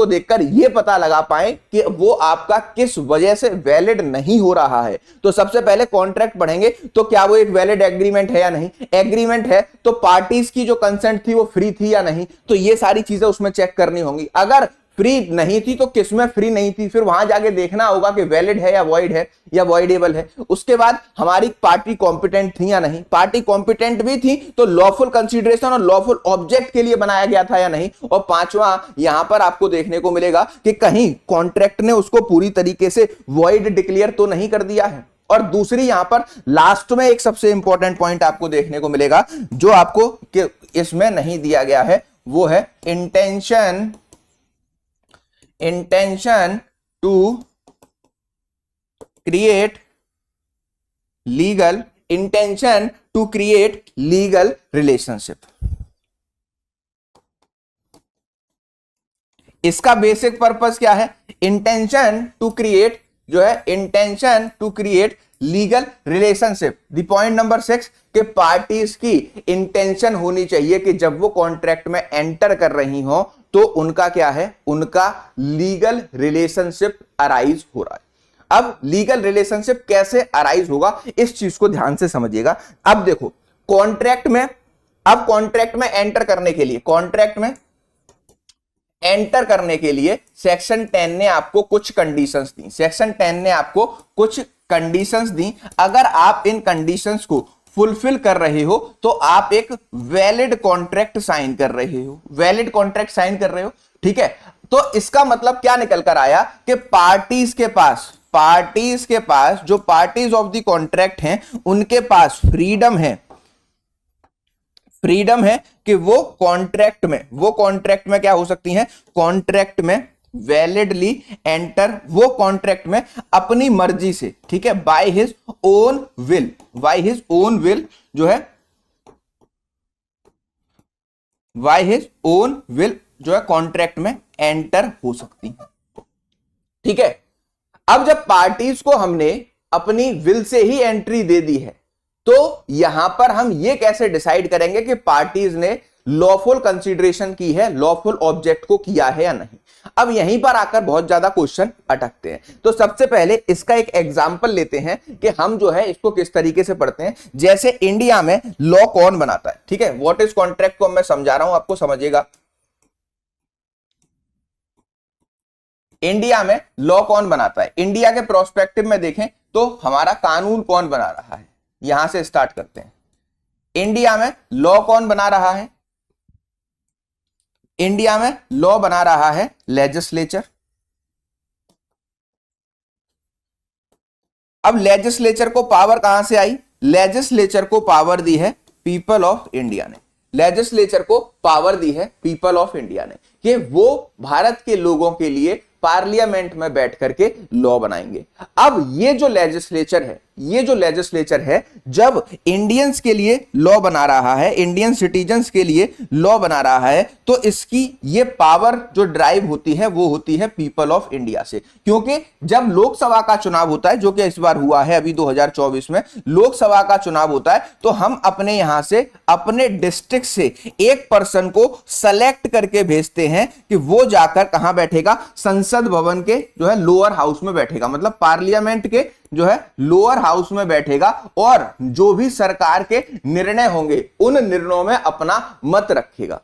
देखकर ये पता लगा पाए कि वो आपका किस वजह से वैलिड नहीं हो रहा है, तो सबसे पहले कॉन्ट्रैक्ट पढ़ेंगे तो क्या वो एक वैलिड एग्रीमेंट है या नहीं, एग्रीमेंट है तो पार्टीज की जो कंसेंट थी वो फ्री थी या नहीं, तो ये सारी चीजें उसमें चेक करनी होंगी। अगर फ्री नहीं थी तो किसमें फ्री नहीं थी, फिर वहां जाके देखना होगा कि वैलिड है या वॉइड है या वॉइडेबल है। उसके बाद हमारी पार्टी कॉम्पिटेंट थी या नहीं, पार्टी कॉम्पिटेंट भी थी तो लॉफुल कंसीडरेशन और लॉफुल ऑब्जेक्ट के लिए बनाया गया था या नहीं। और 5वां यहां पर आपको देखने को मिलेगा कि कहीं कॉन्ट्रैक्ट ने उसको पूरी तरीके से वॉइड डिक्लेयर तो नहीं कर दिया है। और दूसरी यहां पर लास्ट में एक सबसे इंपॉर्टेंट पॉइंट आपको देखने को मिलेगा जो आपको इसमें नहीं दिया गया है, वो है intention to create legal relationship। इसका बेसिक पर्पस क्या है, intention to create legal relationship. The point number 6 के पार्टीज की इंटेंशन होनी चाहिए कि जब वो कॉन्ट्रैक्ट में एंटर कर रही हो तो उनका क्या है, उनका लीगल रिलेशनशिप अराइज हो रहा है। अब लीगल रिलेशनशिप कैसे अराइज होगा इस चीज को ध्यान से समझिएगा। अब देखो कॉन्ट्रैक्ट में एंटर करने के लिए सेक्शन 10 ने आपको कुछ कंडीशंस दी। अगर आप इन कंडीशंस को फुलफिल कर रहे हो तो आप एक वैलिड कॉन्ट्रैक्ट साइन कर रहे हो। ठीक है, तो इसका मतलब क्या निकल कर आया कि पार्टीज के पास जो पार्टीज ऑफ द कॉन्ट्रैक्ट हैं उनके पास फ्रीडम है कि वो कॉन्ट्रैक्ट में क्या हो सकती हैं, कॉन्ट्रैक्ट में वैलिडली एंटर, वो कॉन्ट्रैक्ट में अपनी मर्जी से, ठीक है, बाय हिज ओन विल जो है कॉन्ट्रैक्ट में एंटर हो सकती है। ठीक है, अब जब पार्टीज को हमने अपनी विल से ही एंट्री दे दी है तो यहां पर हम ये कैसे डिसाइड करेंगे कि पार्टीज ने लॉफुल कंसीडरेशन की है, लॉफुल ऑब्जेक्ट को किया है या नहीं। अब यहीं पर आकर बहुत ज्यादा क्वेश्चन अटकते हैं। तो सबसे पहले इसका एक एग्जांपल लेते हैं कि हम जो है इसको किस तरीके से पढ़ते हैं। जैसे इंडिया में लॉ कौन बनाता है, ठीक है, व्हाट इज कॉन्ट्रैक्ट को मैं समझा रहा हूं, आपको समझिएगा। इंडिया में लॉ कौन बनाता है, इंडिया के प्रोस्पेक्टिव में देखें तो हमारा कानून कौन बना रहा है, यहां से स्टार्ट करते हैं। इंडिया में लॉ कौन बना रहा है, इंडिया में लॉ बना रहा है लेजिस्लेचर। अब लेजिस्लेचर को पावर कहां से आई, लेजिस्लेचर को पावर दी है पीपल ऑफ इंडिया ने, लेजिस्लेचर को पावर दी है पीपल ऑफ इंडिया ने कि वो भारत के लोगों के लिए पार्लियामेंट में बैठ करके लॉ बनाएंगे। अब ये जो लेजिस्लेचर है ये जो लेजिस्लेचर है जब इंडियंस के लिए लॉ बना रहा है, इंडियन सिटीजन्स के लिए लॉ बना रहा है, तो इसकी ये पावर जो ड्राइव होती है वो होती है पीपल ऑफ इंडिया से। क्योंकि जब लोकसभा का चुनाव होता है, जो कि इस बार हुआ है अभी 2024 में लोकसभा का चुनाव होता है, तो हम अपने यहां से अपने डिस्ट्रिक्ट से एक पर्सन को सेलेक्ट करके भेजते हैं कि वो जाकर कहां बैठेगा, संसद भवन के जो है लोअर हाउस में बैठेगा, मतलब पार्लियामेंट के जो है लोअर हाउस में बैठेगा और जो भी सरकार के निर्णय होंगे उन निर्णयों में अपना मत रखेगा,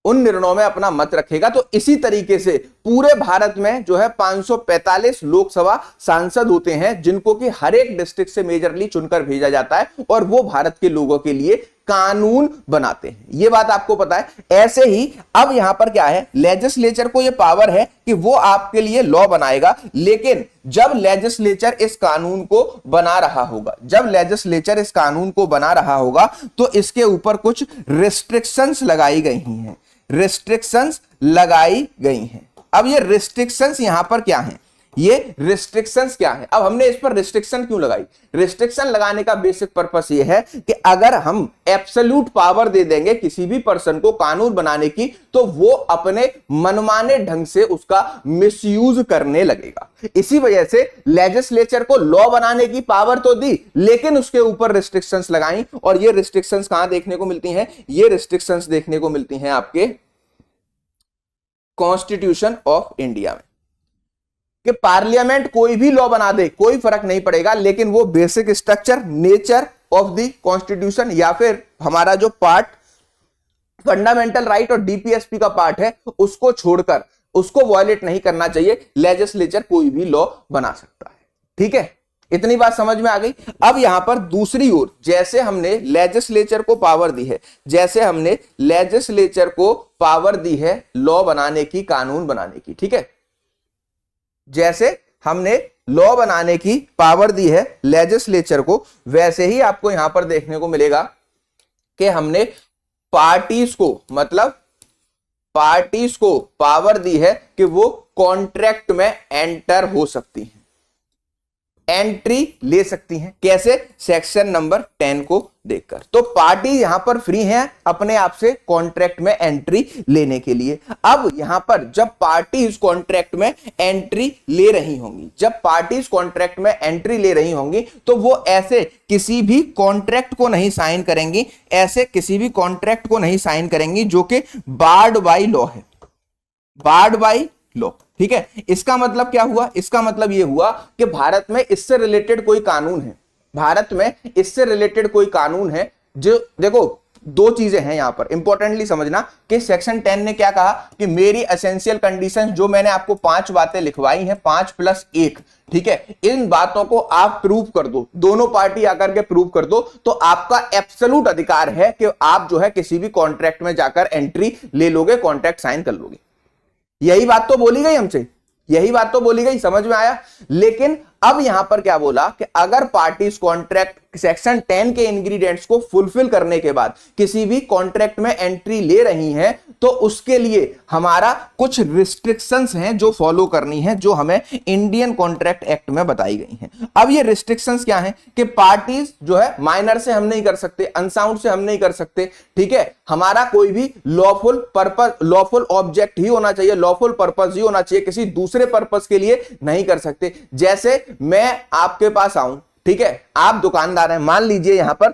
उन निर्णयों में अपना मत रखेगा। तो इसी तरीके से पूरे भारत में जो है 545 लोकसभा सांसद होते हैं जिनको कि हर एक डिस्ट्रिक्ट से मेजरली चुनकर भेजा जाता है और वो भारत के लोगों के लिए कानून बनाते हैं। ये बात आपको पता है। ऐसे ही अब यहां पर क्या है, लेजिस्लेचर को ये पावर है कि वो आपके लिए लॉ बनाएगा, लेकिन जब लेजिस्लेचर इस कानून को बना रहा होगा, जब लेजिस्लेचर इस कानून को बना रहा होगा तो इसके ऊपर कुछ रिस्ट्रिक्शंस लगाई गई हैं, रिस्ट्रिक्शंस लगाई गई हैं। अब ये रिस्ट्रिक्शंस यहां पर क्या हैं, ये रिस्ट्रिक्शंस क्या है, अब हमने इस पर रिस्ट्रिक्शन क्यों लगाई? रिस्ट्रिक्शन लगाने का बेसिक पर्पस ये है कि अगर हम एब्सोल्यूट पावर दे देंगे किसी भी पर्सन को कानून बनाने की, तो वो अपने मनमाने ढंग से उसका मिसयूज करने लगेगा। इसी वजह से लेजिस्लेचर को लॉ बनाने की पावर तो दी, लेकिन उसके ऊपर रिस्ट्रिक्शंस लगाई। और ये रिस्ट्रिक्शंस कहां देखने को मिलती हैं? ये रिस्ट्रिक्शंस देखने को मिलती हैं आपके कॉन्स्टिट्यूशन ऑफ इंडिया में, कि पार्लियामेंट कोई भी लॉ बना दे कोई फर्क नहीं पड़ेगा, लेकिन वो basic structure, nature of the constitution या फिर हमारा जो पार्ट फंडामेंटल राइट और डीपीएसपी का पार्ट है उसको छोड़कर उसको वॉयलेट नहीं करना चाहिए। लेजिस्लेचर कोई भी लॉ बना सकता है। ठीक है, इतनी बात समझ में आ गई। अब यहां पर दूसरी ओर, जैसे हमने लेजिस्लेचर को पावर दी है, जैसे हमने लेजिस्लेचर को पावर दी है लॉ बनाने की, कानून बनाने की, ठीक है, जैसे हमने लॉ बनाने की पावर दी है लेजिस्लेचर को, वैसे ही आपको यहां पर देखने को मिलेगा कि हमने पार्टीज को, मतलब पार्टीज को पावर दी है कि वो कॉन्ट्रैक्ट में एंटर हो सकती हैं, एंट्री ले सकती हैं। कैसे? सेक्शन नंबर 10 को देखकर। तो पार्टी यहां पर फ्री हैं अपने आप से कॉन्ट्रैक्ट में एंट्री लेने के लिए। अब यहां पर जब पार्टीज कॉन्ट्रैक्ट में एंट्री ले रही होंगी, जब पार्टीज कॉन्ट्रैक्ट में एंट्री ले रही होंगी, तो वो ऐसे किसी भी कॉन्ट्रैक्ट को नहीं साइन करेंगी, ऐसे किसी भी कॉन्ट्रैक्ट को नहीं साइन करेंगी जो कि बार्ड बाय लॉ है, बार्ड बाय लॉ। ठीक है, इसका मतलब क्या हुआ? इसका मतलब यह हुआ कि भारत में इससे रिलेटेड कोई कानून है, भारत में इससे रिलेटेड कोई कानून है जो, देखो दो चीजें हैं यहां पर इंपॉर्टेंटली समझना कि सेक्शन 10 ने क्या कहा कि मेरी एसेंशियल कंडीशंस, जो मैंने आपको 5 बातें लिखवाई हैं, 5+1, ठीक है, इन बातों को आप प्रूव कर दो, दोनों पार्टी आकर के प्रूव कर दो, तो आपका एब्सोल्यूट अधिकार है कि आप जो है किसी भी कॉन्ट्रैक्ट में जाकर एंट्री ले लोगे, कॉन्ट्रैक्ट साइन कर लोगे। यही बात तो बोली गई हमसे, यही बात तो बोली गई, समझ में आया? लेकिन अब यहां पर क्या बोला कि अगर पार्टीज कॉन्ट्रैक्ट सेक्शन 10 के इंग्रेडिएंट्स को फुलफिल करने के बाद किसी भी कॉन्ट्रैक्ट में एंट्री ले रही हैं, तो उसके लिए हमारा कुछ रिस्ट्रिक्शंस हैं जो फॉलो करनी है, जो हमें इंडियन कॉन्ट्रैक्ट एक्ट में बताई गई हैं। अब ये रिस्ट्रिक्शंस क्या हैं कि पार्टीज जो है माइनर से हम नहीं कर सकते, अनसाउंड से हम नहीं कर सकते, ठीक है, हमारा कोई भी लॉफुल पर्पस, लॉफुल ऑब्जेक्ट ही होना चाहिए, लॉफुल पर्पस ही होना चाहिए, किसी दूसरे पर्पस के लिए नहीं कर सकते। जैसे मैं आपके पास आऊं, ठीक है, आप दुकानदार हैं, मान लीजिए यहां पर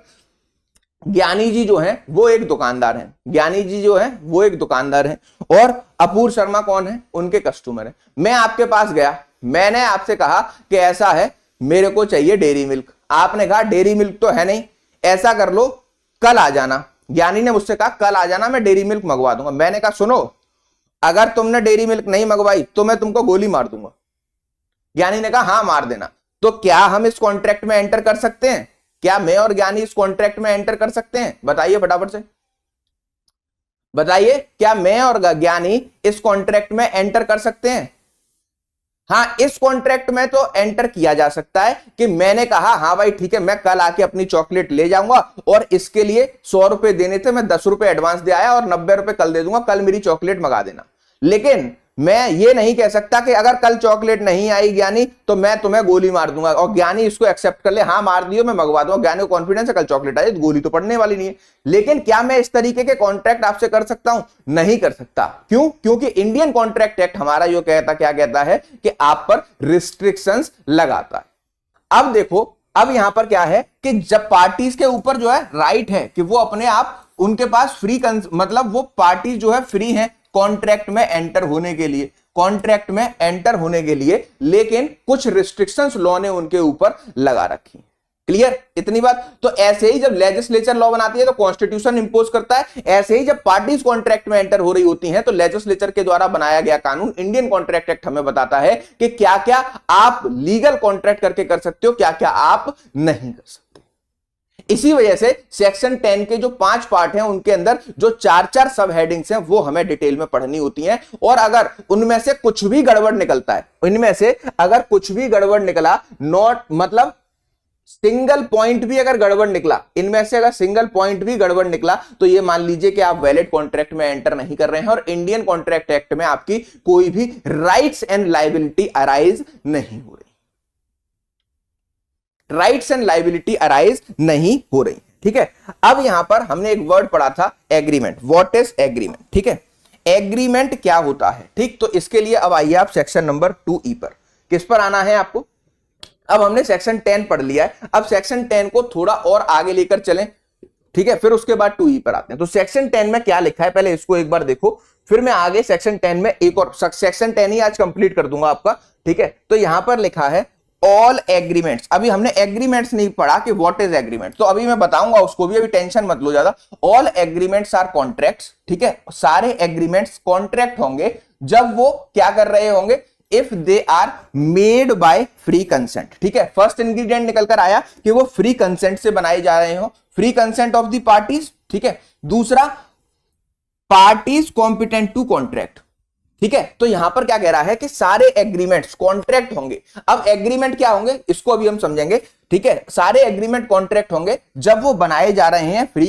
ज्ञानी जी जो हैं वो एक दुकानदार हैं, ज्ञानी जी जो हैं वो एक दुकानदार हैं, और अपूर्व शर्मा कौन है? उनके कस्टमर हैं। मैं आपके पास गया, मैंने आपसे कहा कि ऐसा है, मेरे को चाहिए डेयरी मिल्क। आपने कहा डेयरी मिल्क तो है नहीं, ऐसा कर लो कल आ जाना। ज्ञानी ने मुझसे कहा कल आ जाना, मैं डेयरी मिल्क मंगवा दूंगा। मैंने कहा सुनो, अगर तुमने डेयरी मिल्क नहीं मंगवाई तो मैं तुमको गोली मार दूंगा। ज्ञानी ने कहा हाँ मार देना। तो क्या हम इस कॉन्ट्रैक्ट में एंटर कर सकते हैं? क्या मैं और ज्ञानी इस कॉन्ट्रैक्ट में एंटर कर सकते हैं? बताइए फटाफट से बताइए, क्या मैं और ज्ञानी इस कॉन्ट्रैक्ट में एंटर कर सकते हैं? हाँ, इस कॉन्ट्रैक्ट में तो एंटर किया जा सकता है कि मैंने कहा हाँ भाई ठीक है, मैं कल आके अपनी चॉकलेट ले जाऊंगा और इसके लिए 100 रुपए देने थे, मैं 10 रुपए एडवांस दे आया और 90 रुपए कल दे दूंगा, कल मेरी चॉकलेट मंगा देना। लेकिन मैं ये नहीं कह सकता कि अगर कल चॉकलेट नहीं आई ज्ञानी तो मैं तुम्हें गोली मार दूंगा, और ज्ञानी इसको एक्सेप्ट कर ले, हाँ मार दियो मैं मंगवा दूंगा, ज्ञानी को कॉन्फिडेंस है कल चॉकलेट आई तो गोली तो पड़ने वाली नहीं है। लेकिन क्या मैं इस तरीके के कॉन्ट्रैक्ट आपसे कर सकता हूं? नहीं कर सकता। क्यों? क्योंकि इंडियन कॉन्ट्रैक्ट एक्ट हमारा जो कहता, क्या कहता है कि आप पर रिस्ट्रिक्शंस लगाता है। अब देखो, अब यहां पर क्या है कि जब पार्टीज के ऊपर जो है राइट है कि वो अपने आप, उनके पास फ्री मतलब वो पार्टी जो है फ्री है कॉन्ट्रैक्ट में एंटर होने के लिए, कॉन्ट्रैक्ट में एंटर होने के लिए, लेकिन कुछ रिस्ट्रिक्शंस लॉ ने उनके ऊपर लगा रखी। क्लियर इतनी बात? तो ऐसे ही जब लेजिस्लेचर लॉ बनाती है तो कॉन्स्टिट्यूशन इंपोज करता है, ऐसे ही जब पार्टीज कॉन्ट्रैक्ट में एंटर हो रही होती हैं तो लेजिस्लेचर के द्वारा बनाया गया कानून इंडियन कॉन्ट्रैक्ट एक्ट हमें बताता है कि क्या क्या आप लीगल कॉन्ट्रैक्ट करके कर सकते हो, क्या क्या आप नहीं कर सकते। इसी वजह से सेक्शन 10 के जो 5 पार्ट हैं उनके अंदर जो 4-4 सब हेडिंग्स हैं वो हमें डिटेल में पढ़नी होती हैं, और अगर उनमें से कुछ भी गड़बड़ निकलता है, इनमें से अगर कुछ भी गड़बड़ निकला, नॉट मतलब सिंगल पॉइंट भी अगर गड़बड़ निकला, इनमें से अगर सिंगल पॉइंट भी गड़बड़ निकला तो ये मान लीजिए कि आप वैलिड कॉन्ट्रैक्ट में एंटर नहीं कर रहे हैं, और इंडियन कॉन्ट्रैक्ट एक्ट में आपकी कोई भी राइट्स एंड लायबिलिटी अराइज नहीं हो रही, राइट्स एंड लायबिलिटी अराइज नहीं हो रही। ठीक है, अब यहां पर हमने एक वर्ड पढ़ा था एग्रीमेंट। What is agreement? ठीक है, एग्रीमेंट क्या होता है? ठीक, तो इसके लिए अब आइए आप सेक्शन नंबर 2E पर। किस पर आना है आपको? अब हमने सेक्शन 10 पढ़ लिया है, अब सेक्शन 10 को थोड़ा और आगे लेकर चलें। ठीक है, फिर उसके बाद 2E पर आते हैं। तो सेक्शन 10 में क्या लिखा है पहले इसको एक बार देखो, फिर मैं आगे सेक्शन 10 में एक और सेक्शन 10 ही आज कंप्लीट कर दूंगा आपका। ठीक है, तो यहां पर लिखा है ऑल एग्रीमेंट्स। अभी हमने एग्रीमेंट्स नहीं पढ़ा कि व्हाट इज एग्रीमेंट, तो अभी मैं बताऊंगा उसको भी, अभी टेंशन मत लो ज्यादा। All agreements are contracts. ठीक है, सारे एग्रीमेंट्स कॉन्ट्रैक्ट होंगे जब वो क्या कर रहे होंगे, if they are made by free consent. ठीक है, फर्स्ट इंग्रेडिएंट निकल कर आया कि वो फ्री कंसेंट से बनाए जा रहे हो, free consent of the parties. ठीक है, दूसरा पार्टीज कॉम्पिटेंट टू कॉन्ट्रैक्ट। ठीक है, तो यहां पर क्या कह रहा है कि सारे एग्रीमेंट्स कॉन्ट्रैक्ट होंगे। अब एग्रीमेंट क्या होंगे इसको अभी हम समझेंगे। ठीक है, सारे एग्रीमेंट कॉन्ट्रैक्ट होंगे जब वो बनाए जा रहे हैं फ्री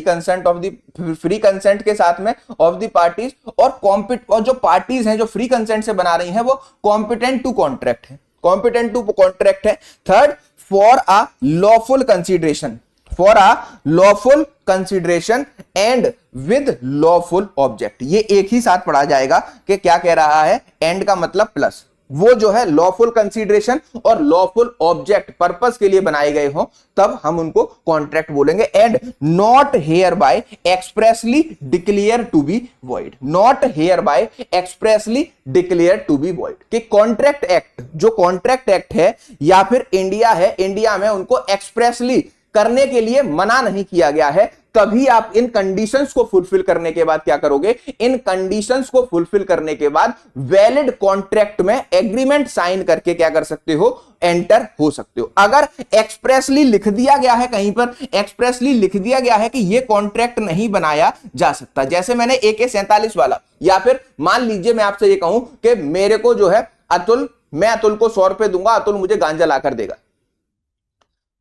कंसेंट के साथ में ऑफ द पार्टीज, और जो पार्टीज हैं जो फ्री कंसेंट से बना रही हैं वो कॉम्पिटेंट टू कॉन्ट्रैक्ट है, कॉम्पिटेंट टू कॉन्ट्रैक्ट है। Third, for a lawful consideration, for a lawful consideration and with lawful object. ये एक ही साथ पढ़ा जाएगा कि क्या कह रहा है, एंड का मतलब प्लस, वो जो है लॉफुल कंसीडरेशन और लॉफुल ऑब्जेक्ट पर्पस के लिए बनाए गए हो तब हम उनको कॉन्ट्रैक्ट बोलेंगे। And not hereby expressly declare to be void, not hereby expressly declare to be void. कि कॉन्ट्रैक्ट एक्ट, जो कॉन्ट्रैक्ट एक्ट है या फिर इंडिया है, इंडिया में उनको एक्सप्रेसली करने के लिए मना नहीं किया गया है। तभी आप इन कंडीशंस को फुलफिल करने के बाद क्या करोगे, इन कंडीशंस को फुलफिल करने के बाद वैलिड कॉन्ट्रैक्ट में एग्रीमेंट साइन करके क्या कर सकते हो, एंटर हो सकते हो। अगर एक्सप्रेसली लिख दिया गया है, कहीं पर एक्सप्रेसली लिख दिया गया है कि यह कॉन्ट्रैक्ट नहीं बनाया जा सकता, जैसे मैंने AK-47 वाला, या फिर मान लीजिए मैं आपसे ये कहूं कि मेरे को जो है अतुल, मैं अतुल को 100 रुपए दूंगा, अतुल मुझे गांजा लाकर देगा।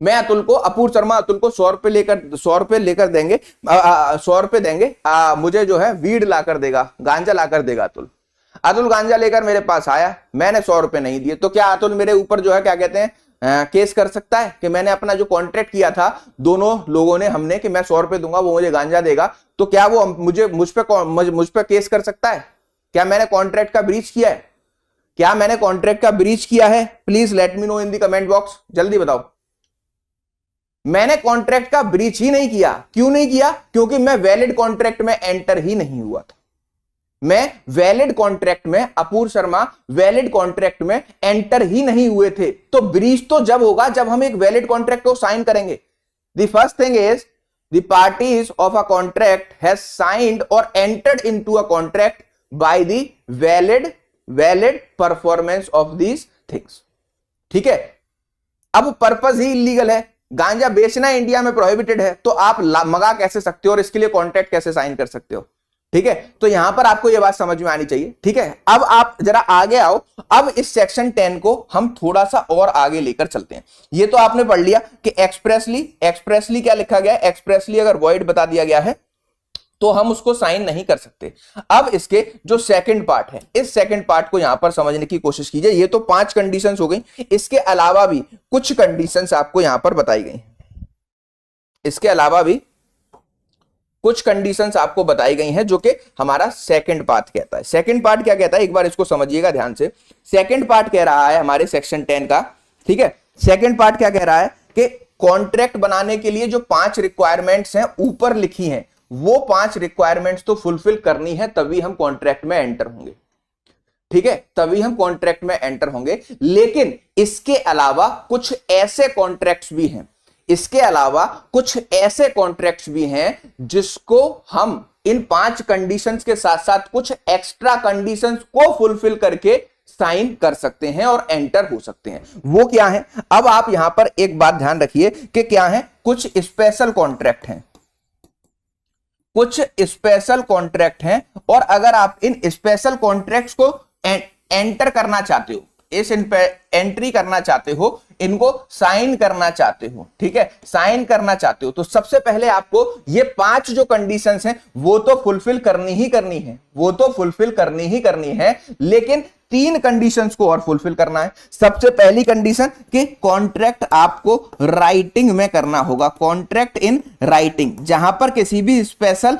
मैं अतुल को, अपूर शर्मा अतुल को 100 रुपए लेकर देंगे, 100 रुपए देंगे, मुझे जो है वीड लाकर देगा, गांजा लाकर देगा अतुल। अतुल गांजा लेकर मेरे पास आया, मैंने 100 रुपए नहीं दिए, तो क्या अतुल मेरे ऊपर जो है क्या कहते हैं, केस कर सकता है कि मैंने अपना जो कॉन्ट्रैक्ट किया था दोनों लोगों ने, हमने, कि मैं 100 रुपए दूंगा वो मुझे गांजा देगा, तो क्या वो मुझ पे केस कर सकता है? क्या मैंने कॉन्ट्रैक्ट का ब्रीच किया है? क्या मैंने कॉन्ट्रैक्ट का ब्रीच किया है? Please let me know in the comment box, जल्दी बताओ। मैंने कॉन्ट्रैक्ट का ब्रीच ही नहीं किया। क्यों नहीं किया? क्योंकि मैं वैलिड कॉन्ट्रैक्ट में एंटर ही नहीं हुआ था। मैं वैलिड कॉन्ट्रैक्ट में, अपूर शर्मा वैलिड कॉन्ट्रैक्ट में एंटर ही नहीं हुए थे। तो ब्रीच तो जब होगा जब हम एक वैलिड कॉन्ट्रैक्ट को साइन करेंगे। The first thing is the parties of a contract has signed और entered into a contract by the valid performance of these things. ठीक है, अब पर्पस ही इलीगल है, गांजा बेचना इंडिया में प्रोहिबिटेड है, तो आप मंगा कैसे सकते हो और इसके लिए कॉन्ट्रैक्ट कैसे साइन कर सकते हो? ठीक है, तो यहां पर आपको यह बात समझ में आनी चाहिए। ठीक है, अब आप जरा आगे आओ। अब इस सेक्शन 10 को हम थोड़ा सा और आगे लेकर चलते हैं। ये तो आपने पढ़ लिया कि एक्सप्रेसली क्या लिखा गया है, एक्सप्रेसली अगर वॉइड बता दिया गया है तो हम उसको साइन नहीं कर सकते। अब इसके जो सेकंड पार्ट है, इस सेकंड पार्ट को यहां पर समझने की कोशिश कीजिए। ये तो 5 कंडीशंस हो गई, इसके अलावा भी कुछ कंडीशंस आपको यहां पर बताई गई। इसके अलावा भी कुछ कंडीशंस आपको बताई गई हैं जो कि हमारा सेकंड पार्ट कहता है। सेकंड पार्ट क्या कहता है, एक बार इसको समझिएगा ध्यान से। सेकंड पार्ट कह रहा है हमारे सेक्शन 10 का, ठीक है। सेकंड पार्ट क्या कह रहा है कि कॉन्ट्रैक्ट बनाने के लिए जो 5 रिक्वायरमेंट्स हैं ऊपर लिखी हैं, वो 5 रिक्वायरमेंट्स तो फुलफिल करनी है, तभी हम कॉन्ट्रैक्ट में एंटर होंगे, ठीक है, तभी हम कॉन्ट्रैक्ट में एंटर होंगे। लेकिन इसके अलावा कुछ ऐसे कॉन्ट्रैक्ट्स भी हैं, इसके अलावा कुछ ऐसे कॉन्ट्रैक्ट्स भी हैं जिसको हम इन 5 कंडीशंस के साथ साथ कुछ एक्स्ट्रा कंडीशंस को फुलफिल करके साइन कर सकते हैं और एंटर हो सकते हैं। वो क्या है, अब आप यहां पर एक बात ध्यान रखिए कि क्या है, कुछ स्पेशल कॉन्ट्रैक्ट हैं, कुछ स्पेशल कॉन्ट्रैक्ट हैं, और अगर आप इन स्पेशल कॉन्ट्रैक्ट्स को एंटर करना चाहते हो, इस इन पे एंट्री करना चाहते हो, इनको साइन करना चाहते हो, ठीक है, साइन करना चाहते हो, तो सबसे पहले आपको ये 5 जो कंडीशंस हैं वो तो फुलफिल करनी ही करनी है, वो तो फुलफिल करनी ही करनी है। लेकिन 3 कंडीशंस को और फुलफिल करना है। सबसे पहली कंडीशन कि कॉन्ट्रैक्ट आपको राइटिंग में करना होगा, कॉन्ट्रैक्ट इन राइटिंग, जहां पर किसी भी स्पेशल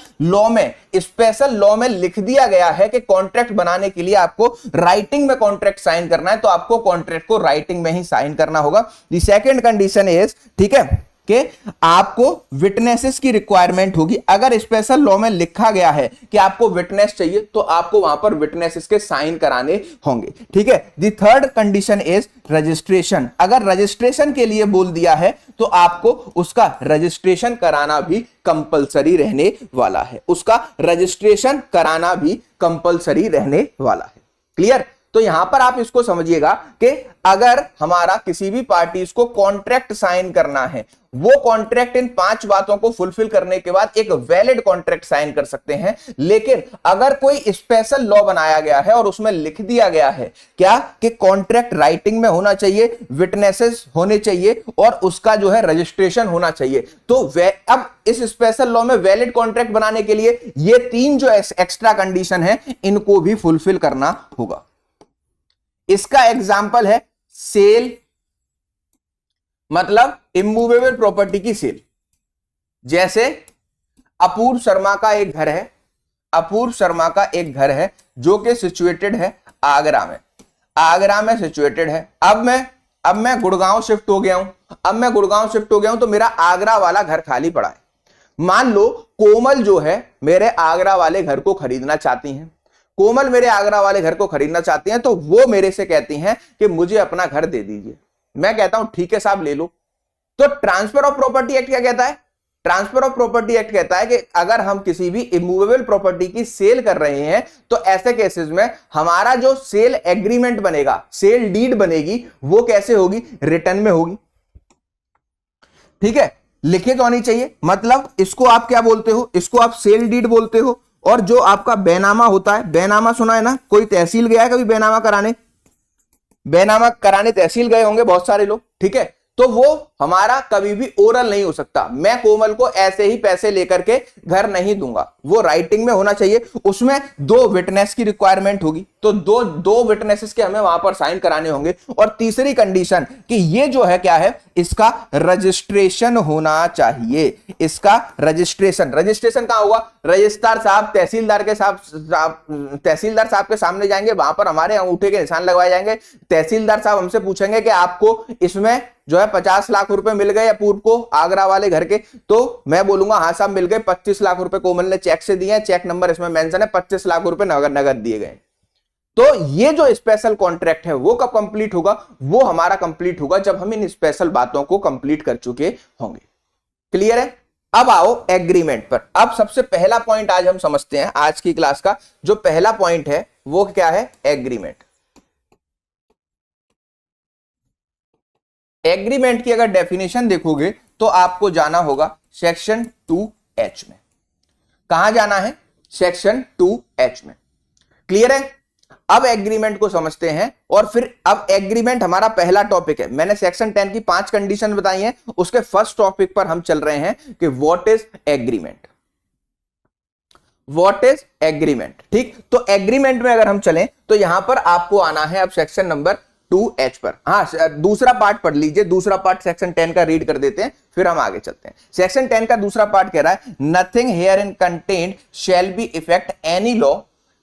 लॉ में लिख दिया गया है कि कॉन्ट्रैक्ट बनाने के लिए आपको राइटिंग में कॉन्ट्रैक्ट साइन करना है, तो आपको कॉन्ट्रैक्ट को राइटिंग में ही साइन करना होगा। द सेकंड कंडीशन इज, ठीक है, कि आपको विटनेसेस की रिक्वायरमेंट होगी। अगर स्पेशल लॉ में लिखा गया है कि आपको विटनेस चाहिए, तो आपको वहां पर विटनेसेस के साइन कराने होंगे, ठीक है। The third condition is registration. अगर रजिस्ट्रेशन के लिए बोल दिया है तो आपको उसका रजिस्ट्रेशन कराना भी कंपलसरी रहने वाला है, उसका रजिस्ट्रेशन कराना भी कंपलसरी रहने वाला है। क्लियर? तो यहां पर आप इसको समझिएगा कि अगर हमारा किसी भी पार्टीज को कॉन्ट्रैक्ट साइन करना है, वो कॉन्ट्रैक्ट इन 5 बातों को फुलफिल करने के बाद एक वैलिड कॉन्ट्रैक्ट साइन कर सकते हैं। लेकिन अगर कोई स्पेशल लॉ बनाया गया है और उसमें लिख दिया गया है क्या कि कॉन्ट्रैक्ट राइटिंग में होना चाहिए, विटनेसेस होने चाहिए और उसका जो है रजिस्ट्रेशन होना चाहिए, तो अब इस स्पेशल लॉ में वैलिड कॉन्ट्रैक्ट बनाने के लिए ये 3 जो एक्स्ट्रा कंडीशन है, इनको भी फुलफिल करना होगा। इसका एग्जाम्पल है सेल, मतलब इमूवेबल प्रॉपर्टी की सेल। जैसे अपूर्व शर्मा का एक घर है, अपूर्व शर्मा का एक घर है जो कि सिचुएटेड है आगरा में, आगरा में सिचुएटेड है। अब मैं गुड़गांव शिफ्ट हो गया हूं, तो मेरा आगरा वाला घर खाली पड़ा है। मान लो कोमल जो है मेरे आगरा वाले घर को खरीदना चाहती हैं, कोमल मेरे आगरा वाले घर को खरीदना चाहती हैं, तो वो मेरे से कहती हैं कि मुझे अपना घर दे दीजिए। मैं कहता हूं ठीक है साहब ले लो। तो ट्रांसफर ऑफ प्रॉपर्टी एक्ट क्या कहता है? ट्रांसफर ऑफ प्रॉपर्टी एक्ट कहता है कि अगर हम किसी भी इमूवेबल प्रॉपर्टी की सेल कर रहे हैं, तो ऐसे केसेस में हमारा जो सेल एग्रीमेंट बनेगा, सेल डीड बनेगी, वो कैसे होगी? रिटर्न में होगी, ठीक है, लिखित होनी चाहिए। मतलब इसको आप क्या बोलते हो? इसको आप सेल डीड बोलते हो। और जो आपका बेनामा होता है, बेनामा सुना है ना? कोई तहसील गया है कभी बेनामा कराने? बेनामा कराने तहसील गए होंगे बहुत सारे लोग, ठीक है। तो वो हमारा कभी भी ओरल नहीं हो सकता। मैं कोमल को ऐसे ही पैसे लेकर के घर नहीं दूंगा, वो राइटिंग में होना चाहिए। उसमें 2 विटनेस की रिक्वायरमेंट होगी, तो दो विटनेसेस के हमें वहां पर साइन कराने होंगे। और तीसरी कंडीशन कि ये जो है क्या है, इसका रजिस्ट्रेशन होना चाहिए। इसका रजिस्ट्रेशन कहां होगा? रजिस्ट्रार साहब तहसीलदार साहब के सामने जाएंगे, वहां पर हमारे अंगूठे के निशान लगवाए जाएंगे। तहसीलदार साहब हमसे पूछेंगे कि आपको इसमें जो है 50 लाख रुपए मिल गए अपूर्व को आगरा वाले घर के, तो मैं बोलूंगा हाँ साहब मिल गए। 25 लाख रुपए कोमल ने चेक से दिए हैं, चेक नंबर इसमें मेंशन है, 25 लाख रुपए नगद दिए गए। तो ये जो स्पेशल कॉन्ट्रैक्ट है वो कब कंप्लीट होगा? वो हमारा कंप्लीट होगा जब हम इन स्पेशल बातों को कंप्लीट कर चुके होंगे। क्लियर है? अब आओ एग्रीमेंट पर। अब सबसे पहला पॉइंट आज हम समझते हैं, आज की क्लास का जो पहला पॉइंट है वो क्या है? एग्रीमेंट। एग्रीमेंट की अगर डेफिनेशन देखोगे तो आपको जाना होगा सेक्शन 2H में। कहां जाना है? सेक्शन 2H में। क्लियर है? अब एग्रीमेंट को समझते हैं और फिर अब एग्रीमेंट हमारा पहला टॉपिक है। मैंने सेक्शन 10 की 5 कंडीशन बताई हैं, उसके फर्स्ट टॉपिक पर हम चल रहे हैं कि what is agreement. What is agreement. ठीक, तो एग्रीमेंट में अगर हम चलें तो यहां पर आपको आना है अब सेक्शन नंबर 2H पर। हाँ, दूसरा पार्ट पढ़ लीजिए, दूसरा पार्ट सेक्शन 10 का रीड कर देते हैं, फिर हम आगे चलते हैं। सेक्शन 10 का दूसरा पार्ट कह रहा है nothing herein content shall be effect any law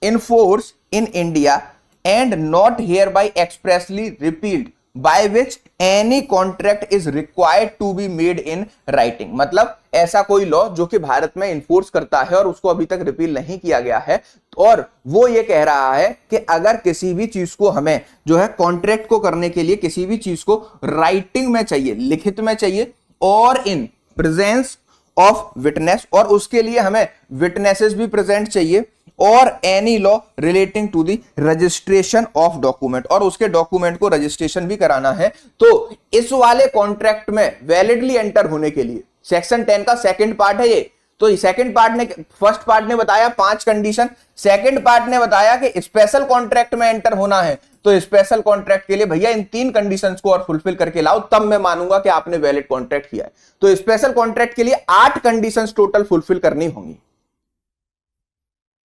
in force in India and not hereby expressly repealed by which any contract is required to be made in writing. मतलब ऐसा कोई लॉ जो कि भारत में इन्फोर्स करता है और उसको अभी तक रिपील नहीं किया गया है, और वो ये कह रहा है कि अगर किसी भी चीज को हमें जो है कॉन्ट्रैक्ट को करने के लिए किसी भी चीज को राइटिंग में चाहिए, लिखित में चाहिए, और इन प्रेजेंस ऑफ विटनेस, और उसके लिए हमें विटनेसेस भी प्रेजेंट चाहिए, और any law relating to the registration of document, और उसके डॉक्यूमेंट को रजिस्ट्रेशन भी कराना है, तो इस वाले कॉन्ट्रैक्ट में वैलिडली एंटर होने के लिए सेक्शन 10 का सेकंड पार्ट है ये। तो सेकंड पार्ट ने, फर्स्ट पार्ट ने बताया 5 कंडीशन, सेकंड पार्ट ने बताया कि स्पेशल कॉन्ट्रैक्ट में एंटर होना है, तो स्पेशल कॉन्ट्रैक्ट के लिए भैया इन 3 कंडीशंस को और फुलफिल करके लाओ, तब मैं मानूंगा कि आपने वैलिड कॉन्ट्रैक्ट किया है। तो स्पेशल कॉन्ट्रैक्ट के लिए 8 कंडीशंस टोटल फुलफिल करनी होंगी।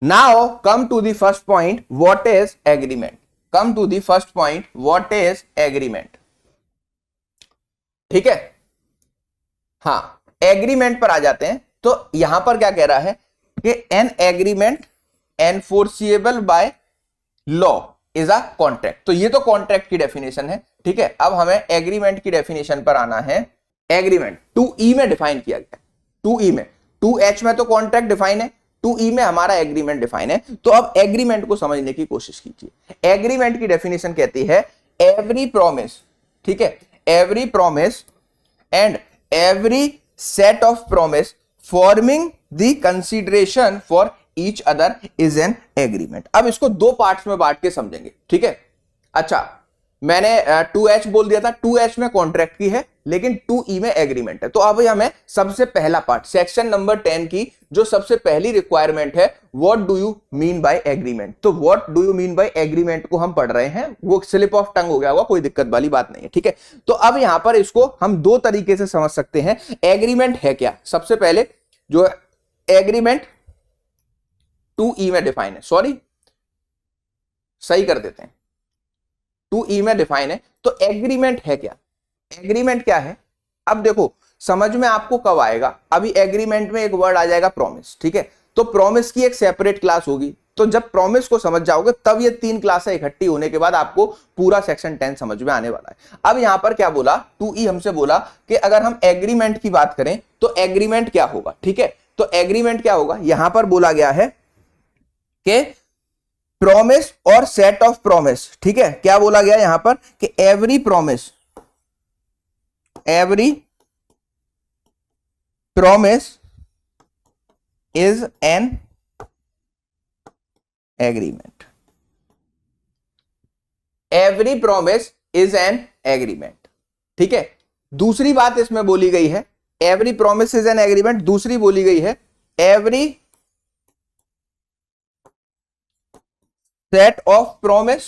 Now come to the first point, what is agreement? Come to the first point, what is agreement? ठीक है, हाँ, एग्रीमेंट पर आ जाते हैं। तो यहां पर क्या कह रहा है कि an agreement enforceable by law is a contract. तो ये तो कॉन्ट्रैक्ट की डेफिनेशन है। ठीक है, अब हमें एग्रीमेंट की डेफिनेशन पर आना है। एग्रीमेंट 2E में डिफाइन किया गया, 2E में, 2H में तो कॉन्ट्रैक्ट डिफाइन है, 2E में हमारा एग्रीमेंट डिफाइन है। तो अब एग्रीमेंट को समझने की कोशिश कीजिए। एग्रीमेंट की डेफिनेशन कहती है एवरी प्रॉमिस, ठीक है, every promise and every set of promise forming the consideration for each other is an agreement. अब इसको 2 पार्ट्स में बांट के समझेंगे। ठीक है, अच्छा, मैंने 2H बोल दिया था, 2H में कॉन्ट्रैक्ट की है, लेकिन 2E में एग्रीमेंट है। तो अब हमें सबसे पहला पार्ट सेक्शन नंबर 10 की जो सबसे पहली रिक्वायरमेंट है, what do you mean by agreement. तो what do you mean by agreement को हम पढ़ रहे हैं, वो स्लिप ऑफ टंग हो गया होगा, कोई दिक्कत वाली बात नहीं है। ठीक है, तो अब यहां पर इसको हम 2 तरीके से समझ सकते हैं। एग्रीमेंट है क्या, सबसे पहले जो एग्रीमेंट 2E में डिफाइन है, सॉरी सही कर देते हैं, 2E में डिफाइन है। तो एग्रीमेंट है क्या, एग्रीमेंट क्या है। अब देखो समझ में आपको कब आएगा, अभी एग्रीमेंट में एक वर्ड आ जाएगा प्रॉमिस। ठीक है, तो प्रॉमिस की एक सेपरेट क्लास होगी, तो जब प्रॉमिस को समझ जाओगे तब ये 3 क्लासें इकट्ठी होने के बाद आपको पूरा सेक्शन 10 समझ में आने वाला है। अब यहां पर क्या बोला, 2E हमसे बोला कि अगर हम एग्रीमेंट की बात करें तो एग्रीमेंट क्या होगा। ठीक है, तो एग्रीमेंट क्या होगा, यहां पर बोला गया है कि प्रॉमिस और सेट ऑफ प्रॉमिस। ठीक है, क्या बोला गया यहां पर कि every promise, every promise is an agreement, every promise is an agreement. ठीक है, दूसरी बात इसमें बोली गई है, every promise is an agreement, दूसरी बोली गई है every set of promise,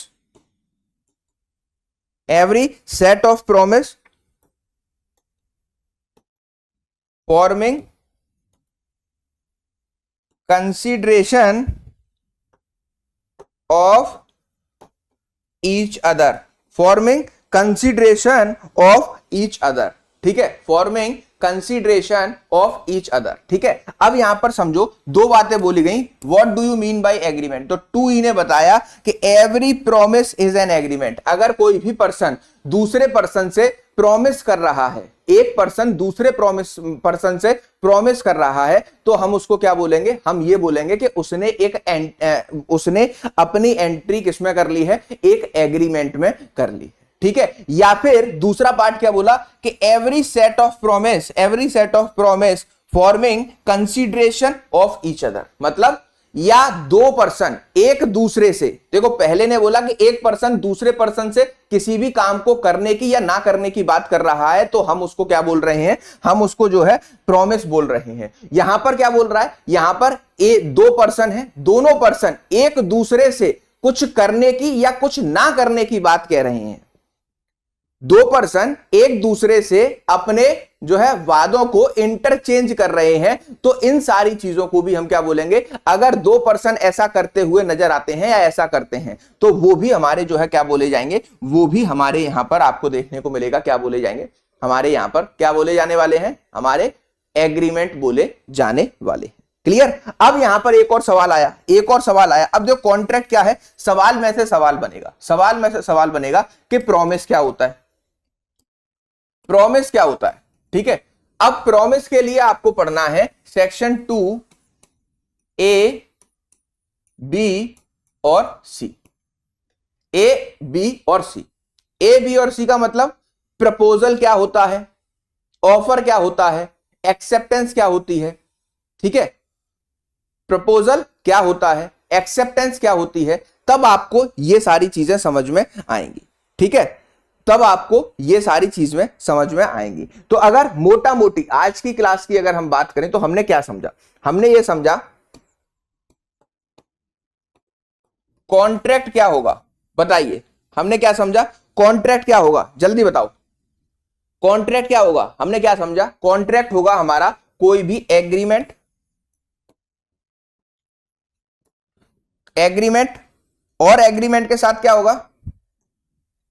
every set of promise forming consideration of each other, forming consideration of each other। ठीक है, forming consideration of each other. ठीक है, अब यहां पर समझो 2 बातें बोली गई, what do you mean by agreement. तो 2E ने बताया कि every promise is an agreement. अगर कोई भी पर्सन दूसरे पर्सन से प्रॉमिस कर रहा है, एक पर्सन दूसरे पर्सन से प्रॉमिस कर रहा है, तो हम उसको क्या बोलेंगे, हम ये बोलेंगे कि उसने अपनी एंट्री किसमें कर ली है, एक एग्रीमेंट में कर ली। ठीक है, या फिर दूसरा पार्ट क्या बोला कि every set of promise, every set of promise forming consideration of each other. मतलब या 2 पर्सन एक दूसरे से, देखो पहले ने बोला कि एक पर्सन दूसरे पर्सन से किसी भी काम को करने की या ना करने की बात कर रहा है, तो हम उसको क्या बोल रहे हैं, हम उसको जो है प्रॉमिस बोल रहे हैं। यहां पर क्या बोल रहा है, यहां पर 2 पर्सन है, दोनों पर्सन एक दूसरे से कुछ करने की या कुछ ना करने की बात कह रहे हैं। दो पर्सन एक दूसरे से अपने जो है वादों को इंटरचेंज कर रहे हैं, तो इन सारी चीजों को भी हम क्या बोलेंगे, अगर दो पर्सन ऐसा करते हुए नजर आते हैं या ऐसा करते हैं तो वो भी हमारे जो है क्या बोले जाएंगे, वो भी हमारे यहां पर आपको देखने को मिलेगा, क्या बोले जाएंगे, हमारे यहां पर क्या बोले जाने वाले हैं, हमारे एग्रीमेंट बोले जाने वाले। क्लियर। अब यहां पर एक और सवाल आया, एक और सवाल आया। अब जो कॉन्ट्रैक्ट क्या है, सवाल में से सवाल बनेगा, सवाल में से सवाल बनेगा कि प्रॉमिस क्या होता है, प्रॉमिस क्या होता है। ठीक है, अब प्रॉमिस के लिए आपको पढ़ना है सेक्शन 2A, B और C। A, B और C। A, B और C का मतलब प्रपोजल क्या होता है, ऑफर क्या होता है, एक्सेप्टेंस क्या होती है। ठीक है, प्रपोजल क्या होता है, एक्सेप्टेंस क्या होती है, तब आपको ये सारी चीजें समझ में आएंगी। ठीक है, तब आपको ये सारी चीजें समझ में आएंगी। तो अगर मोटा मोटी आज की क्लास की अगर हम बात करें तो हमने क्या समझा, हमने ये समझा कॉन्ट्रैक्ट क्या होगा, बताइए हमने क्या समझा, कॉन्ट्रैक्ट क्या होगा, जल्दी बताओ। कॉन्ट्रैक्ट क्या होगा, हमने क्या समझा, कॉन्ट्रैक्ट होगा हमारा कोई भी एग्रीमेंट, एग्रीमेंट और एग्रीमेंट के साथ क्या होगा,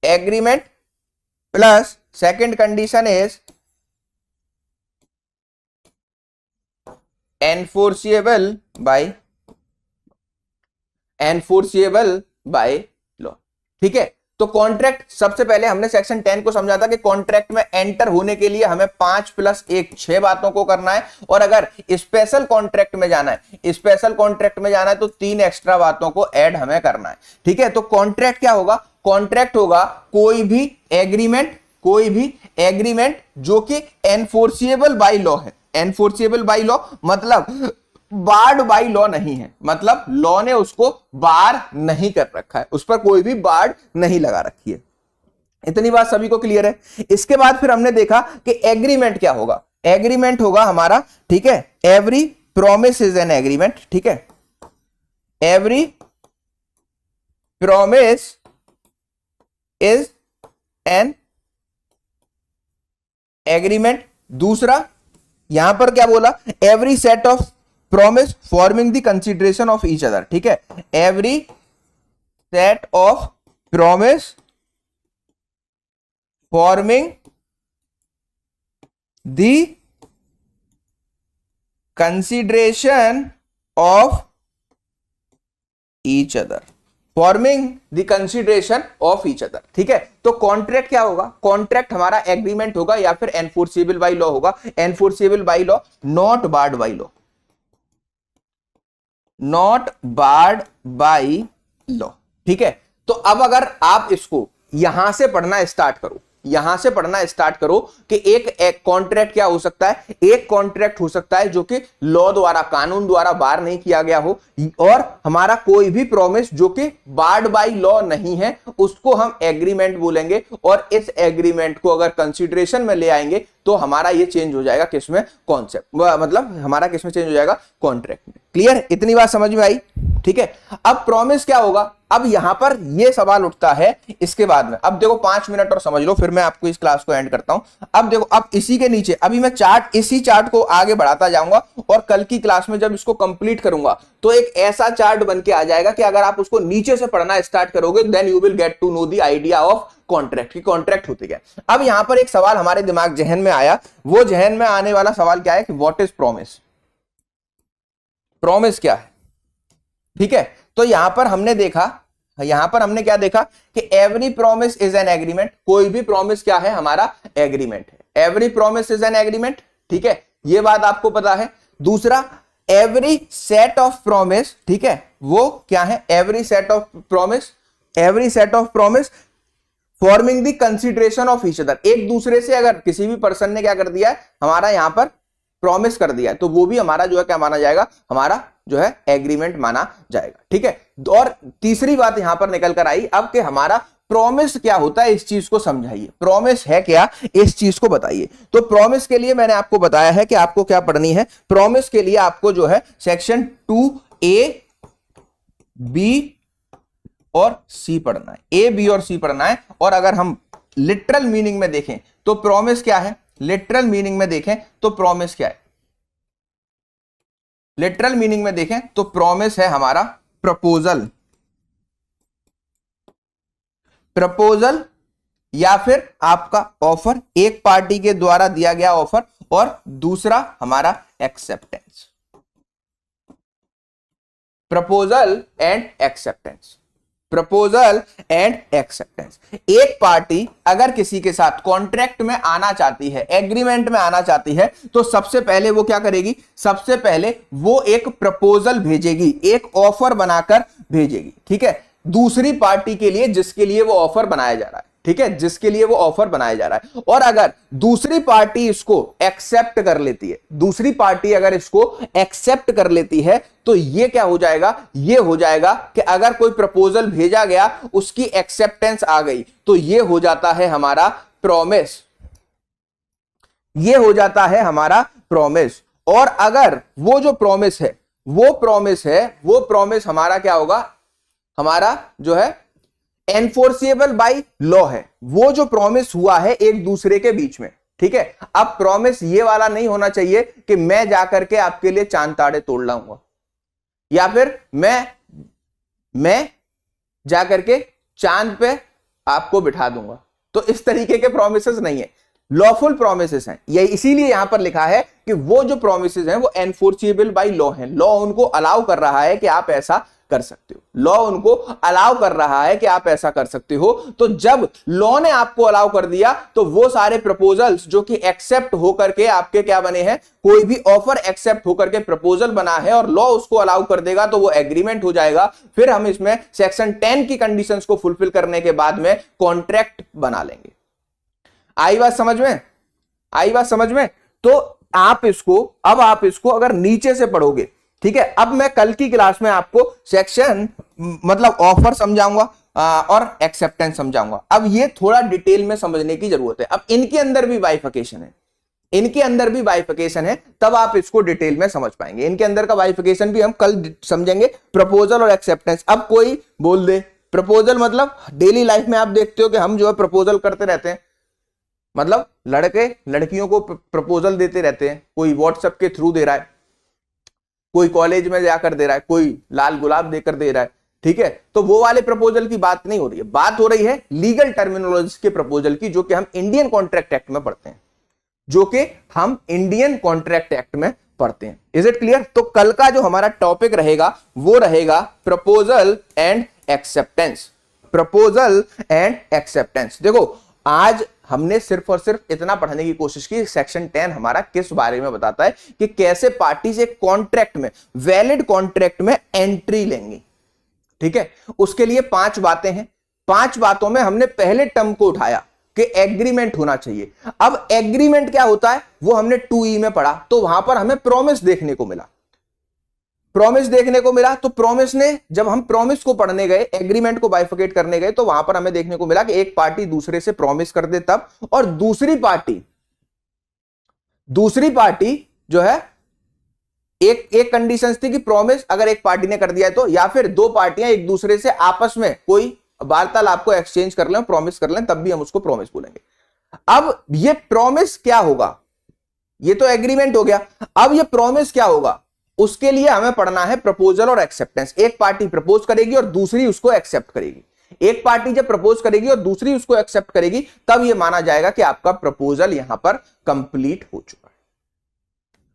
agreement plus second condition is enforceable by, enforceable by law. ठीक है, तो कॉन्ट्रैक्ट सबसे पहले हमने सेक्शन 10 को समझा था कि कॉन्ट्रैक्ट में एंटर होने के लिए हमें 5 + 1 6 बातों को करना है, और अगर स्पेशल कॉन्ट्रैक्ट में जाना है, स्पेशल कॉन्ट्रैक्ट में जाना है तो 3 एक्स्ट्रा बातों को ऐड हमें करना है। ठीक है, तो कॉन्ट्रैक्ट क्या होगा, कॉन्ट्रैक्ट होगा कोई भी एग्रीमेंट, कोई भी एग्रीमेंट जो कि एनफोर्सिएबल बाय लॉ है। एनफोर्सिएबल बाय लॉ मतलब बार्ड बाय लॉ नहीं है, मतलब लॉ ने उसको बार नहीं कर रखा है, उस पर कोई भी बार्ड नहीं लगा रखी है। इतनी बात सभी को क्लियर है। इसके बाद फिर हमने देखा कि एग्रीमेंट क्या होगा, एग्रीमेंट होगा हमारा, ठीक है, every promise is an agreement. ठीक है, every promise is an agreement. दूसरा यहां पर क्या बोला, every set of promise forming the consideration of each other. ठीक है, every set of promise forming the consideration of each other, forming the consideration of each other. ठीक है, तो कॉन्ट्रैक्ट क्या होगा, कॉन्ट्रैक्ट हमारा एग्रीमेंट होगा या फिर एनफोर्सिएबल बाय लॉ होगा। Enforceable by law, not barred by law, not barred by law. ठीक है, तो अब अगर आप इसको यहां से पढ़ना स्टार्ट करो, यहां से पढ़ना स्टार्ट करो कि एक कॉन्ट्रैक्ट क्या हो सकता है, एक कॉन्ट्रैक्ट हो सकता है जो कि लॉ द्वारा, कानून द्वारा बार नहीं किया गया हो, और हमारा कोई भी प्रॉमिस जो कि बार्ड बाय लॉ नहीं है उसको हम एग्रीमेंट बोलेंगे, और इस एग्रीमेंट को अगर कंसीडरेशन में ले आएंगे तो हमारा ये चेंज हो जाएगा किसमें, कॉन्सेप्ट, मतलब हमारा किसमें चेंज हो जाएगा, कॉन्ट्रैक्ट में। क्लियर, इतनी बात समझ में आई। ठीक है, अब प्रॉमिस क्या होगा, अब यहां पर यह सवाल उठता है इसके बाद में। अब देखो 5 मिनट और समझ लो, फिर मैं आपको इस क्लास को एंड करता हूं। अब देखो, अब इसी के नीचे अभी मैं चार्ट, इसी चार्ट को आगे बढ़ाता जाऊंगा, और कल की क्लास में जब इसको कंप्लीट करूंगा तो एक ऐसा चार्ट बन के आ जाएगा कि अगर आप उसको नीचे से पढ़ना स्टार्ट करोगे then you will get to know the idea of contract, की कॉन्ट्रैक्ट होते क्या। अब यहां पर एक सवाल हमारे दिमाग जहन में आया, वो जहन में आने वाला सवाल क्या है कि व्हाट इज प्रॉमिस, प्रॉमिस क्या है। ठीक है, तो यहां पर हमने देखा, यहां पर हमने क्या देखा कि every promise is an agreement, कोई भी प्रॉमिस क्या है, हमारा एग्रीमेंट है। Every promise is an agreement. ठीक है, ये बात आपको पता है। दूसरा, एवरी सेट ऑफ प्रॉमिस, ठीक है, वो क्या है, every set of promise, every set of promise forming the consideration of each other. एक दूसरे से अगर किसी भी पर्सन ने क्या कर दिया है, हमारा यहां पर प्रॉमिस कर दिया है, तो वो भी हमारा जो है क्या माना जाएगा, हमारा जो है एग्रीमेंट माना जाएगा। ठीक है, और तीसरी बात यहां पर निकल कर आई अब कि हमारा प्रॉमिस क्या होता है, इस चीज को समझाइए, प्रॉमिस है क्या, इस चीज को बताइए। तो प्रॉमिस के लिए मैंने आपको बताया है कि आपको क्या पढ़नी है, प्रॉमिस के लिए आपको जो है सेक्शन 2A, B और C पढ़ना है, A, B और C पढ़ना है। और अगर हम लिटरल मीनिंग में देखें तो प्रॉमिस क्या है, लिटरल मीनिंग में देखें तो प्रॉमिस क्या है, लिटरल मीनिंग में देखें तो प्रॉमिस है हमारा प्रपोजल, प्रपोजल या फिर आपका ऑफर, एक पार्टी के द्वारा दिया गया ऑफर, और दूसरा हमारा acceptance, proposal and acceptance, proposal and acceptance. एक पार्टी अगर किसी के साथ कॉन्ट्रैक्ट में आना चाहती है, एग्रीमेंट में आना चाहती है, तो सबसे पहले वो क्या करेगी, सबसे पहले वो एक प्रपोजल भेजेगी, एक ऑफर बनाकर भेजेगी, ठीक है, दूसरी पार्टी के लिए जिसके लिए वो ऑफर बनाया जा रहा है, ठीक है, जिसके लिए वो ऑफर बनाया जा रहा है। और अगर दूसरी पार्टी इसको एक्सेप्ट कर लेती है, दूसरी पार्टी अगर इसको एक्सेप्ट कर लेती है, तो ये क्या हो जाएगा, ये हो जाएगा कि अगर कोई प्रपोजल भेजा गया, उसकी एक्सेप्टेंस आ गई, तो ये हो जाता है हमारा प्रॉमिस, ये हो जाता है हमारा प्रॉमिस। और अगर वो जो प्रॉमिस है, वो प्रॉमिस हमारा क्या होगा, हमारा जो है एनफोर्सिएबल बाय लॉ है, वो जो प्रॉमिस हुआ है एक दूसरे के बीच में, ठीक है। अब प्रॉमिस ये वाला नहीं होना चाहिए कि मैं जाकर के आपके लिए चांद ताड़े तोड़ लाऊंगा, या फिर मैं जाकर के चांद पे आपको बिठा दूंगा, तो इस तरीके के प्रॉमिसेस नहीं है, लॉफुल प्रॉमिसेस हैं। ये इसीलिए यहां पर लिखा है कि वो जो प्रॉमिसेस हैं वो एनफोर्सिएबल बाय लॉ है, लॉ उनको अलाउ कर रहा है कि आप ऐसा कर सकते हो, लॉ उनको अलाउ कर रहा है कि आप ऐसा कर सकते हो। तो जब लॉ ने आपको अलाउ कर दिया, तो वो सारे प्रपोजल्स जो कि एक्सेप्ट होकर के आपके क्या बने हैं, कोई भी ऑफर एक्सेप्ट होकर के प्रपोजल बना है और लॉ उसको अलाउ कर देगा, तो वो एग्रीमेंट हो जाएगा। फिर हम इसमें सेक्शन 10 की कंडीशंस को फुलफिल करने के बाद में कॉन्ट्रैक्ट बना लेंगे। आई बात समझ में, आई बात समझ में। तो आप इसको अगर नीचे से पढ़ोगे, ठीक है, अब मैं कल की क्लास में आपको सेक्शन मतलब ऑफर समझाऊंगा और एक्सेप्टेंस समझाऊंगा। अब ये थोड़ा डिटेल में समझने की जरूरत है। अब इनके अंदर भी बाइफिकेशन है, इनके अंदर भी बाइफिकेशन है, तब आप इसको डिटेल में समझ पाएंगे। इनके अंदर का बाइफिकेशन भी हम कल समझेंगे, प्रपोजल और एक्सेप्टेंस। अब कोई बोल दे प्रपोजल मतलब डेली लाइफ में आप देखते हो कि हम जो है प्रपोजल करते रहते हैं, मतलब लड़के लड़कियों को प्रपोजल देते रहते हैं, कोई व्हाट्सएप के थ्रू दे रहा है, कोई कॉलेज में जाकर दे रहा है, कोई लाल गुलाब देकर दे रहा है, ठीक है। तो वो वाले प्रपोजल की बात नहीं हो रही है, बात हो रही है लीगल टर्मिनोलॉजी के प्रपोजल की, जो कि हम इंडियन कॉन्ट्रैक्ट एक्ट में पढ़ते हैं, जो कि हम इंडियन कॉन्ट्रैक्ट एक्ट में पढ़ते हैं। Is it clear? तो कल का जो हमारा टॉपिक रहेगा वो रहेगा proposal and acceptance, proposal and acceptance. देखो आज हमने सिर्फ और सिर्फ इतना पढ़ने की कोशिश की, सेक्शन 10 हमारा किस बारे में बताता है कि कैसे पार्टी से कॉन्ट्रैक्ट में, वैलिड कॉन्ट्रैक्ट में एंट्री लेंगी, ठीक है। उसके लिए 5 बातें हैं, 5 बातों में हमने पहले टर्म को उठाया कि एग्रीमेंट होना चाहिए। अब एग्रीमेंट क्या होता है वो हमने 2E में पढ़ा, तो वहां पर हमें प्रॉमिस देखने को मिला, प्रॉमिस देखने को मिला। तो प्रॉमिस ने, जब हम प्रॉमिस को पढ़ने गए, एग्रीमेंट को बाइफिकेट करने गए, तो वहां पर हमें देखने को मिला कि एक पार्टी दूसरे से प्रॉमिस कर दे तब, और दूसरी पार्टी जो है, एक कंडीशन थी कि प्रॉमिस अगर एक पार्टी ने कर दिया है तो, या फिर 2 पार्टियां एक दूसरे से आपस में कोई वार्तालाप को एक्सचेंज कर लें, प्रॉमिस कर लें, तब भी हम उसको प्रॉमिस बोलेंगे। अब ये प्रॉमिस क्या होगा, ये तो एग्रीमेंट हो गया, अब ये प्रॉमिस क्या होगा, उसके लिए हमें पढ़ना है प्रपोजल और एक्सेप्टेंस। एक पार्टी प्रपोज करेगी और दूसरी उसको एक्सेप्ट करेगी, एक पार्टी जब प्रपोज करेगी और दूसरी उसको एक्सेप्ट करेगी, तब यह माना जाएगा कि आपका प्रपोजल यहां पर कंप्लीट हो चुका है,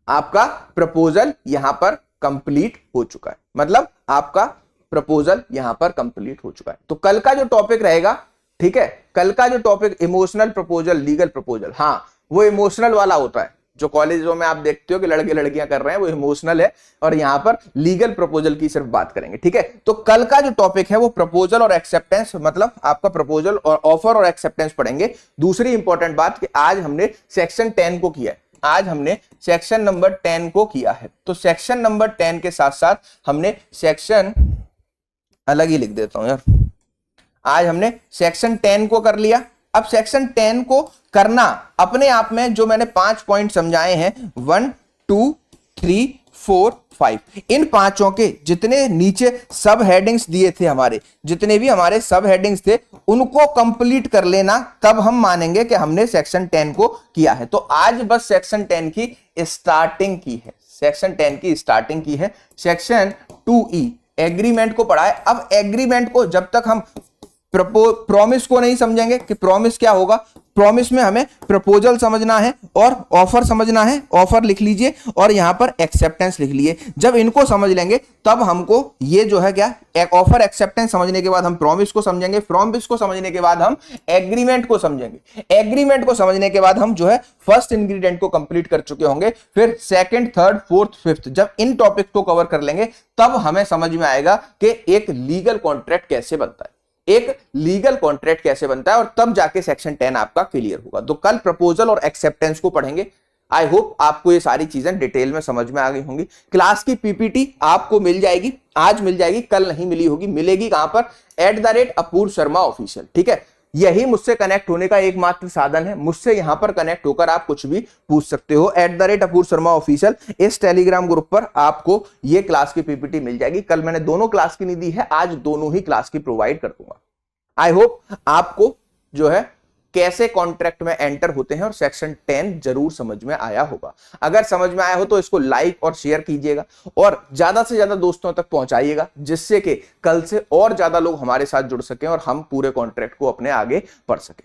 आपका प्रपोजल यहां पर कंप्लीट हो चुका है, मतलब आपका प्रपोजल यहां पर कंप्लीट हो चुका है। तो कल का जो टॉपिक रहेगा, ठीक है, कल का जो topic emotional proposal, legal proposal, हां वो इमोशनल वाला होता है, जो कॉलेजों में आप देखते हो कि लड़के लड़कियां कर रहे हैं वो इमोशनल है, और यहां पर लीगल प्रपोजल की सिर्फ बात करेंगे, ठीक है। तो कल का जो टॉपिक है वो प्रपोजल और एक्सेप्टेंस, मतलब आपका प्रपोजल और ऑफर और एक्सेप्टेंस पढ़ेंगे। दूसरी इंपॉर्टेंट बात कि आज हमने सेक्शन 10 को किया है, आज हमने सेक्शन नंबर 10 को किया है, तो सेक्शन नंबर 10 के साथ साथ हमने सेक्शन, अलग ही लिख देता हूं यार, आज हमने सेक्शन 10 को कर लिया। अब सेक्शन 10 को करना अपने आप में, जो मैंने 5 पॉइंट समझाए हैं, 1 2 3 4 5। इन पांचों के जितने नीचे सब हेडिंग्स दिए थे, हमारे जितने भी हमारे सब हेडिंग्स थे, उनको कंप्लीट कर लेना, तब हम मानेंगे कि हमने सेक्शन 10 को किया है। तो आज बस सेक्शन 10 की स्टार्टिंग की है, सेक्शन 10 की स्टार्टिंग की है। सेक्शन 2E एग्रीमेंट को पढ़ा है। अब एग्रीमेंट को जब तक हम प्रॉमिस को नहीं समझेंगे कि प्रॉमिस क्या होगा, प्रॉमिस में हमें प्रपोजल समझना है और ऑफर समझना है, ऑफर लिख लीजिए और यहां पर एक्सेप्टेंस लिख लीजिए। जब इनको समझ लेंगे तब हमको ये जो है क्या, एक ऑफर एक्सेप्टेंस समझने के बाद हम प्रॉमिस को समझेंगे, प्रॉमिस को समझने के बाद हम एग्रीमेंट को समझेंगे, एग्रीमेंट को समझने के बाद हम जो है फर्स्ट इंग्रेडिएंट को कंप्लीट कर चुके होंगे, फिर सेकंड, थर्ड, फोर्थ, फिफ्थ, जब इन टॉपिक को कवर कर लेंगे तब हमें समझ में आएगा कि एक लीगल कॉन्ट्रैक्ट कैसे बनता है, एक लीगल कॉन्ट्रैक्ट कैसे बनता है, और तब जाके सेक्शन 10 आपका क्लियर होगा। तो कल प्रपोजल और एक्सेप्टेंस को पढ़ेंगे। आई होप आपको ये सारी चीजें डिटेल में समझ में आ गई होंगी। क्लास की पीपीटी आपको मिल जाएगी, आज मिल जाएगी, कल नहीं मिली होगी। मिलेगी कहां पर? @अपूर्व शर्मा ऑफिशियल, ठीक है। यही मुझसे कनेक्ट होने का एकमात्र साधन है। मुझसे यहां पर कनेक्ट होकर आप कुछ भी पूछ सकते हो। @अपूर्व शर्मा ऑफिशियल इस टेलीग्राम ग्रुप पर आपको ये क्लास की पीपीटी मिल जाएगी। कल मैंने दोनों क्लास की नहीं दी है, आज दोनों ही क्लास की प्रोवाइड कर दूंगा। आई होप आपको जो है कैसे कॉन्ट्रैक्ट में एंटर होते हैं और सेक्शन 10 जरूर समझ में आया होगा। अगर समझ में आया हो तो इसको लाइक और शेयर कीजिएगा और ज्यादा से ज्यादा दोस्तों तक पहुंचाइएगा, जिससे कि कल से और ज्यादा लोग हमारे साथ जुड़ सकें और हम पूरे कॉन्ट्रैक्ट को अपने आगे बढ़ सकें।